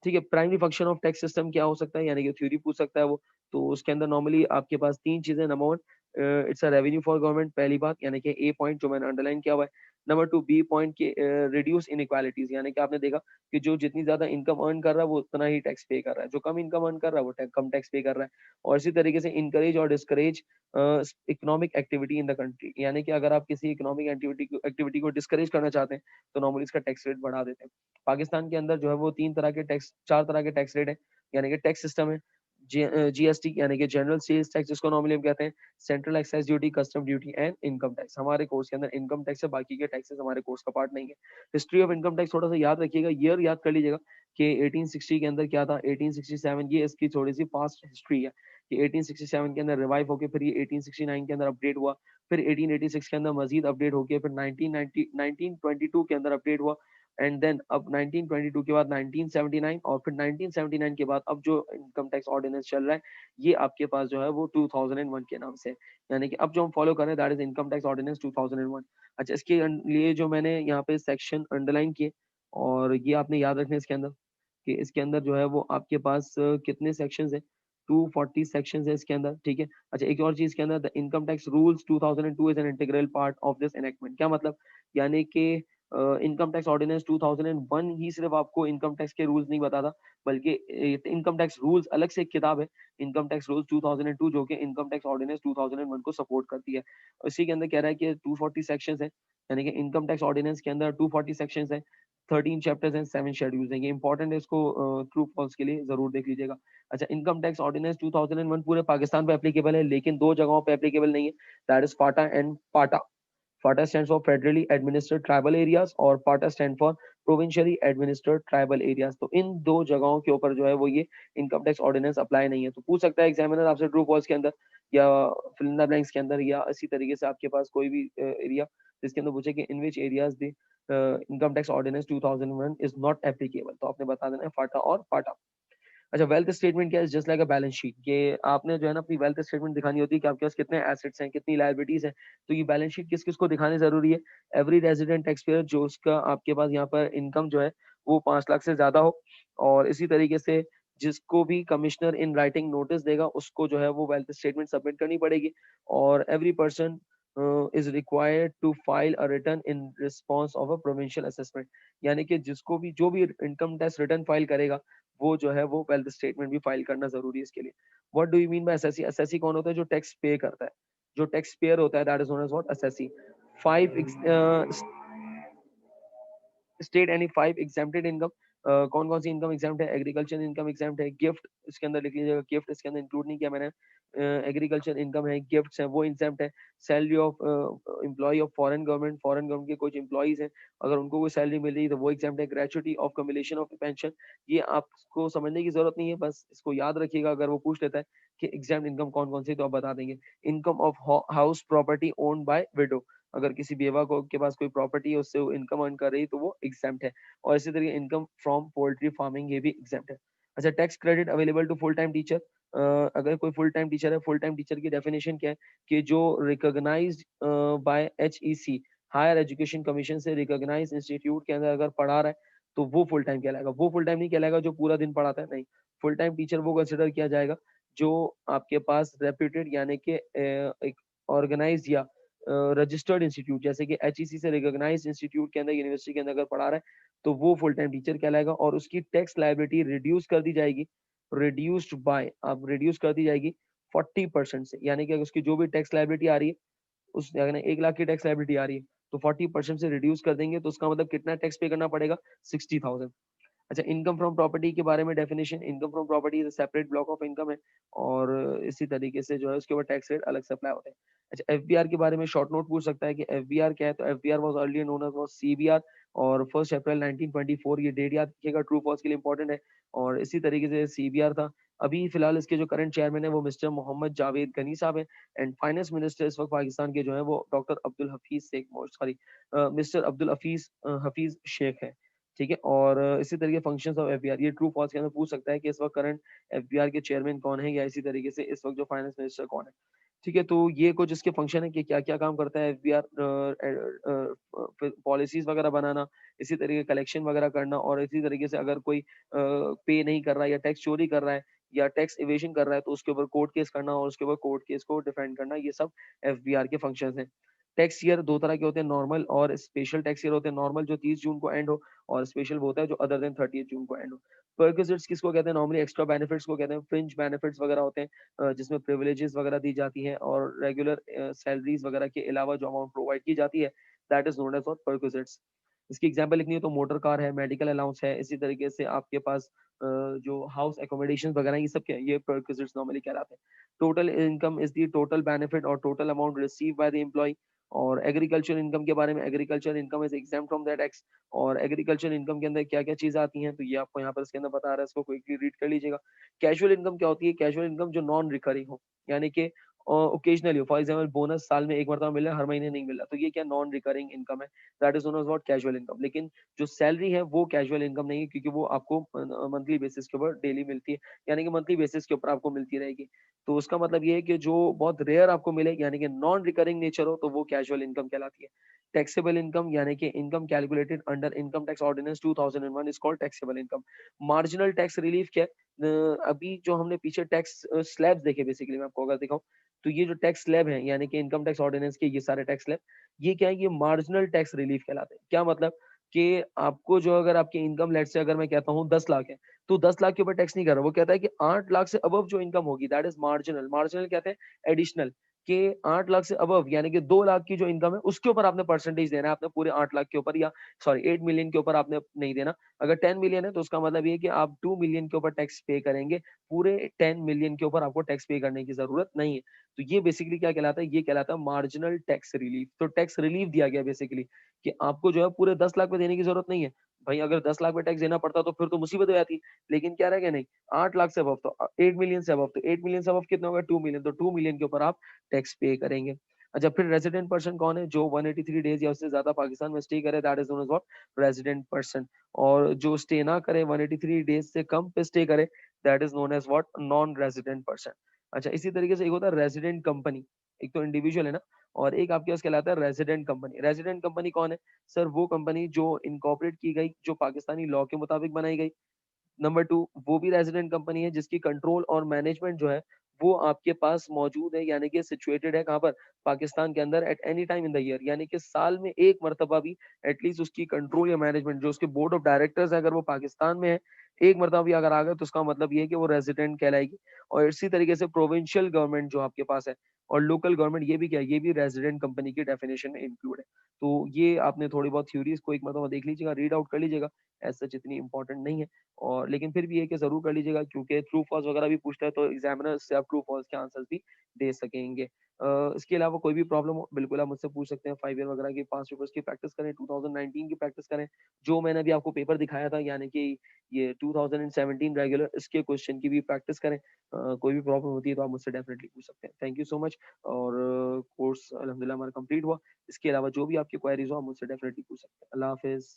ठीक है। Primary function of tax system क्या हो सकता है, यानी कि थ्योरी पूछ सकता है वो। तो उसके अंदर नॉर्मली आपके पास 3 चीजें। Number 1, it's a revenue for government, पहली बात, यानी कि ए पॉइंट जो मैंने अंडरलाइन किया हुआ है। नंबर 2, बी पॉइंट के रिड्यूस इनइक्वालिटीज, यानी कि आपने देखा कि जो जितनी ज्यादा इनकम अर्न कर रहा है वो उतना ही टैक्स पे कर रहा है, जो कम इनकम अर्न कर रहा है वो कम टैक्स पे कर रहा है। और इसी तरीके से इनकरेज और discourage economic activity in the country, यानी कि अगर आप किसी इकोनॉमिक एक्टिविटी को डिस्करेज करना चाहते हैं तो नॉर्मली इसका टैक्स रेट बढ़ा देते हैं। पाकिस्तान के अंदर जो है वो 4 तरह के टैक्स रेट है, यानी कि टैक्स सिस्टम है। जीएसटी यानी कि जनरल सेल्स टैक्स, जिसको नॉर्मली हम कहते हैं, central excise duty, custom duty and income tax. हमारे कोर्स के अंदर इनकम टैक्स है, बाकी के टैक्सेस हमारे कोर्स का पार्ट नहीं है। हिस्ट्री ऑफ इनकम टैक्स थोड़ा सा याद रखिएगा, ईयर याद कर लीजिएगा कि 1860 के अंदर क्या था, 1867, ये इसकी थोड़ी सी पास्ट हिस्ट्री है कि 1867 के अंदर रिवाइव होकर फिर ये 1869 के अंदर अपडेट हुआ, फिर 1886 के अंदर मजीद अपडेट होकर फिर 1922 के अंदर अपडेट हुआ, एंड देन अब 1922 के बाद 1979, और फिर 1979 के बाद अब जो इनकम टैक्स ऑर्डिनेंस चल रहा है ये आपके पास जो है वो 2001 के नाम से है। यानी कि अब जो हम फॉलो कर रहे हैं that is income tax ordinance 2001। अच्छा, इसके लिए जो मैंने यहाँ पे सेक्शन अंडरलाइन किए, और ये आपने याद रखना है इसके अंदर, कि इसके अंदर जो है वो आपके पास कितने सेक्शंस हैं, 240 सेक्शंस है इसके अंदर, ठीक है। अच्छा, एक और चीज के अंदर, the income tax rules 2002 is an integral part of this enactment. क्या मतलब, यानी कि इनकम टैक्स ऑर्डिनेंस 2001 ही सिर्फ आपको इनकम टैक्स के रूल्स नहीं बताता, बल्कि इनकम टैक्स रूल्स अलग से एक किताब है, इनकम टैक्स रूल्स 2002, जो कि इनकम टैक्स ऑर्डिनेंस 2001 को सपोर्ट करती है। इसी के अंदर कह रहा है कि 240 सेक्शंस है, यानी कि इनकम टैक्स ऑर्डिनेंस के अंदर 240 सेक्शंस है, 13 चैप्टर्स एंड 7 शेड्यूल्स हैं। ये इंपॉर्टेंट है, इसको ट्रू फॉल्स के लिए जरूर देख लीजिएगा। अच्छा, इनकम टैक्स ऑर्डिनेंस 2001 पूरे पाकिस्तान पे एप्लीकेबल है, लेकिन 2 जगहों पे एप्लीकेबल नहीं है, दैट इज फाटा एंड पाटा। FATA stands for Federally Administered Tribal Areas, और PATA stand for Provincially Administered Tribal Areas। तो इन 2 जगहों के ऊपर जो है वो ये इनकम टैक्स ऑर्डिनेंस अप्लाई नहीं है। तो पूछ सकता है एग्जामिनर आपसे ट्रू फॉल्स के अंदर या फिल इन द ब्लैंक्स के अंदर, या इसी तरीके से आपके पास कोई भी एरिया जिसके अंदर पूछे कि in which areas the income tax ordinance 2001 is not applicable, तो आपने बता देना है फाटा और पाटा। अच्छा, वेल्थ स्टेटमेंट क्या है, just like a balance sheet. ये आपने जो है ना अपनी वेल्थ स्टेटमेंट दिखानी होती है कि आपके पास कितने एसेट्स हैं, कितनी लायबिलिटीज हैं। तो ये बैलेंस शीट किस किस को दिखानी जरूरी है, एवरी रेजिडेंट टैक्स पेयर जो उसका आपके पास यहाँ पर इनकम जो है वो 5 लाख से ज्यादा हो, और इसी तरीके से जिसको भी कमिश्नर इन राइटिंग नोटिस देगा उसको जो है वो वेल्थ स्टेटमेंट सबमिट करनी पड़ेगी, और every person is required to file a return in response of a provincial assessment, यानी कि जिसको भी जो भी इनकम टैक्स रिटर्न फाइल करेगा वो जो है वो वेल्थ स्टेटमेंट भी फाइल करना जरूरी है इसके लिए। What do you mean by assessee, assessee कौन होता है, जो टैक्स पे करता है, जो टैक्स पेयर होता है, that is known as what, assessee. 5 state any 5 exempted income, कौन कौन सी इनकम एग्जाम्प्ट है, एग्रीकल्चर इनकम एग्जाम्प्ट है, गिफ्ट इसके अंदर लिख लीजिएगा, गिफ्ट इसके अंदर इंक्लूड नहीं किया मैंने, एग्रीकल्चर इनकम है, गिफ्ट्स है वो एग्जाम्प्ट है। Salary of employ of foreign government के कुछ एम्प्लॉइज हैं, अगर उनको कोई सैलरी मिल रही है तो वो एग्जाम्प्ट है। ग्रेचुइटी ऑफ कम्युलेशन ऑफ पेंशन, ये आपको समझने की जरूरत नहीं है, बस इसको याद रखिएगा, अगर वो पूछ लेता है कि एग्जाम इनकम कौन कौन सी, तो आप बता देंगे। Income of house property owned by window, अगर किसी बेवा को के पास कोई प्रॉपर्टी है उससे वो इनकम अर्न कर रही है तो वो एग्जाम्प्ट है। और इसी तरीके इनकम फ्रॉम पोल्ट्री फार्मिंग, ये भी एग्जाम्प्ट है। अच्छा, tax credit available to full time teacher, अगर कोई फुल टाइम टीचर है, फुल टाइम टीचर की डेफिनेशन क्या है कि जो recognised by HEC, higher education commission से रिकॉग्नाइज्ड इंस्टीट्यूट के अंदर अगर पढ़ा रहा है तो वो फुल टाइम कहलाएगा। वो फुल टाइम नहीं कहलाएगा जो पूरा दिन पढ़ाता है, नहीं। फुल टाइम टीचर वो कंसिडर किया जाएगा जो आपके पास रेप्यूटेड, यानी कि एक ऑर्गेनाइज या रजिस्टर्ड इंस्टीट्यूट जैसे कि एचईसी से रिकॉग्नाइज्ड इंस्टीट्यूट के अंदर, यूनिवर्सिटी के अंदर अगर पढ़ा रहा है तो वो फुल टाइम टीचर कहलाएगा और उसकी टैक्स लायबिलिटी रिड्यूस कर दी जाएगी, रिड्यूस्ड बाय, अब रिड्यूस कर दी जाएगी 40% से, यानी कि अगर उसकी जो भी टैक्स लायबिलिटी आ रही है, उस अगर 1 लाख की टैक्स लायबिलिटी आ रही है तो 40% से रिड्यूस कर देंगे, तो उसका मतलब कितना टैक्स पे करना पड़ेगा, 60,000। अच्छा, इनकम फ्रॉम प्रॉपर्टी के बारे में definition, income from property is separate block of income है और इसी तरीके से जो है उसके ऊपर टैक्स रेट अलग से अप्लाई होते हैं। अच्छा, एफबीआर के बारे में शॉर्ट नोट पूछ सकता है कि एफबीआर क्या है, तो FBR was earlier known as was CBR और 1 अप्रैल 1924, ये डेट याद रखिएगा, ट्रू फॉल्स के लिए इंपॉर्टेंट है। और इसी तरीके से सीबीआर था। अभी फिलहाल इसके जो करंट चेयरमैन है वो मिस्टर मोहम्मद जावेद गनी साहब है एंड फाइनेंस मिनिस्टर इस वक्त पाकिस्तान के जो है वो doctor Abdul Hafeez Shaikh, sorry mister Abdul Hafeez Hafeez Shaikh है। ठीक है, और इसी तरीके फंक्शंस ऑफ एफबीआर, ये ट्रू फॉल्स के अंदर पूछ सकता है कि इस वक्त करंट एफबीआर के चेयरमैन कौन है, या इसी तरीके से इस वक्त जो फाइनेंस मिनिस्टर कौन है। ठीक है, तो ये कुछ इसके फंक्शन है कि क्या क्या काम करता है एफबीआर, पॉलिसीज वगैरह बनाना, इसी तरीके कलेक्शन वगैरह करना, और इसी तरीके से अगर कोई पे नहीं कर रहा है या टैक्स चोरी कर रहा है या टैक्स इवेशन कर रहा है तो उसके ऊपर कोर्ट केस करना और उसके ऊपर कोर्ट केस को डिफेंड करना, ये सब एफबीआर के फंक्शंस हैं। टैक्स ईयर दो तरह के होते हैं, नॉर्मल और स्पेशल टैक्स ईयर होते हैं। नॉर्मल जो 30 जून को एंड हो, और स्पेशल वो होता है जो अदर देन 30 जून को एंड हो। परक्विजिट्स किसको कहते हैं, नॉर्मली एक्स्ट्रा बेनिफिट्स को कहते हैं। फ्रिंज बेनिफिट्स वगैरह होते हैं जिसमें प्रिविलेजेस वगैरह दी जाती है और रेगुलर सैलरीज वगैरह के अलावा जो अमाउंट प्रोवाइड की जाती है, that is known as what perquisites. इसकी एग्जांपल लिखनी है तो मोटर कार है, मेडिकल अलाउंस है, इसी तरीके से आपके पास जो हाउस एकोमोडेशन वगैरह ये सब क्या है, ये परक्विजिट्स नॉर्मली कहलाते हैं। Total income is the total benefit और total amount receive by the employee. और एग्रीकल्चर इनकम के बारे में, agriculture income is exempt from that tax. और एग्रीकल्चर इनकम के अंदर क्या क्या चीजें आती हैं, तो ये आपको यहाँ पर इसके अंदर बता रहा है, इसको क्विकली रीड कर लीजिएगा। कैजुअल इनकम क्या होती है, कैजुअल इनकम जो नॉन रिकरिंग हो, यानी कि ओकेजनली हो, फॉर एग्जाम्पल बोनस साल में एक मरतबा मिल रहा है, हर महीने नहीं मिल रहा, तो ये क्या नॉन रिकरिंग इनकम है, that is known as what casual income. लेकिन जो सैलरी है वो कैजुअल इनकम नहीं है, क्योंकि वो आपको मंथली बेसिस के ऊपर डेली मिलती है, यानी कि मंथली बेसिस के ऊपर आपको मिलती रहेगी। तो उसका मतलब ये है कि जो बहुत रेयर आपको मिले, यानी कि नॉन रिकरिंग नेचर हो, तो वो कैजुअल इनकम कहलाती है। टैक्सेबल इनकम यानी कि income calculated under income tax ordinance 2001 is called taxable income. Marginal tax relief क्या है, अभी जो हमने पीछे टैक्स स्लैब्स देखे, बेसिकली मैं आपको अगर दिखाऊं तो ये जो टैक्स स्लैब है, यानी कि इनकम टैक्स ऑर्डिनेंस के ये सारे टैक्स स्लैब, ये क्या है, ये मार्जिनल टैक्स रिलीफ कहलाते हैं। क्या मतलब कि आपको जो, अगर आपकी इनकम लेट से अगर मैं कहता हूँ 10 लाख है, तो 10 लाख के ऊपर टैक्स नहीं कर रहा, वो कहता है कि 8 लाख से अबव जो इनकम होगी, दैट इज मार्जिनल। मार्जिनल कहते हैं एडिशनल, कि 8 लाख से अबव यानी कि 2 लाख की जो इनकम है उसके ऊपर आपने परसेंटेज देना है, आपने पूरे 8 लाख के ऊपर, या सॉरी 8 मिलियन के ऊपर आपने नहीं देना। अगर 10 मिलियन है तो उसका मतलब ये है कि आप 2 मिलियन के ऊपर टैक्स पे करेंगे, पूरे 10 मिलियन के ऊपर आपको टैक्स पे करने की जरूरत नहीं है। तो ये बेसिकली क्या कहलाता है, ये कहलाता है मार्जिनल टैक्स रिलीफ। तो टैक्स रिलीफ दिया गया बेसिकली कि आपको जो है पूरे 10 लाख पे देने की जरूरत नहीं है। भाई अगर 10 लाख पे टैक्स देना पड़ता तो फिर तो मुसीबत हो जाती, लेकिन क्या रह गया, नहीं, 8 लाख से अबव, तो 8 मिलियन से अबव, तो 8 मिलियन से अबव कितना होगा, 2 मिलियन, तो 2 मिलियन के ऊपर आप टैक्स पे करेंगे। अच्छा, फिर रेजिडेंट पर्सन कौन है, जो 183 डेज या उससे ज्यादा पाकिस्तान में स्टे करे, that is known as what resident person. और जो स्टे ना करे, 183 डेज से कम पे स्टे करे, that is known as what non resident person. अच्छा, इसी तरीके से एक होता है रेजिडेंट कंपनी, एक तो इंडिविजुअल है ना, और एक आपके पास कहलाता है रेजिडेंट कंपनी। रेजिडेंट कंपनी कौन है, सर वो कंपनी जो इनकॉर्पोरेट की गई, जो पाकिस्तानी लॉ के मुताबिक बनाई गई। नंबर टू, वो भी रेजिडेंट कंपनी है जिसकी कंट्रोल और मैनेजमेंट जो है वो आपके पास मौजूद है, यानी कि सिचुएटेड है कहाँ पर, पाकिस्तान के अंदर, at any time in the year, यानी कि साल में एक मरतबा भी एटलीस्ट उसकी कंट्रोल या मैनेजमेंट, जो उसके बोर्ड ऑफ डायरेक्टर्स है, अगर वो पाकिस्तान में है, एक मरतबा भी अगर आ गए तो उसका मतलब ये है कि वो रेजिडेंट कहलाएगी। और इसी तरीके से प्रोविंशियल गवर्नमेंट जो आपके पास है और लोकल गवर्नमेंट, ये भी क्या है, ये भी रेजिडेंट कंपनी की डेफिनेशन में इंक्लूड है। तो ये आपने थोड़ी बहुत थ्योरीज को एक मरतबा देख लीजिएगा, रीड आउट कर लीजिएगा, ऐसा इतनी इंपॉर्टेंट नहीं है। और लेकिन फिर भी ये कि जरूर कर लीजिएगा, क्योंकि ट्रू फॉल्स वगैरह भी पूछता है तो एग्जामिनर से आप ट्रू फॉल्स के आंसर्स भी दे सकेंगे। इसके अलावा कोई भी प्रॉब्लम हो बिल्कुल आप मुझसे पूछ सकते हैं। 5 ईयर वगैरह की पास पेपर्स की प्रैक्टिस करें, 2019 की प्रैक्टिस करें, जो मैंने अभी आपको पेपर दिखाया था, यानी कि ये 2017 रेगुलर, इसके क्वेश्चन की भी प्रैक्टिस करें। कोई भी प्रॉब्लम होती है तो आप मुझसे डेफिनेटली पूछ सकते हैं। Thank you so much. और कोर्स अल्हम्दुलिल्लाह हमारा कंप्लीट हुआ। इसके अलावा जो भी आपकी क्वेरीज हो आप मुझसे डेफिनेटली पूछ सकते हैं। अल्लाह हाफिज।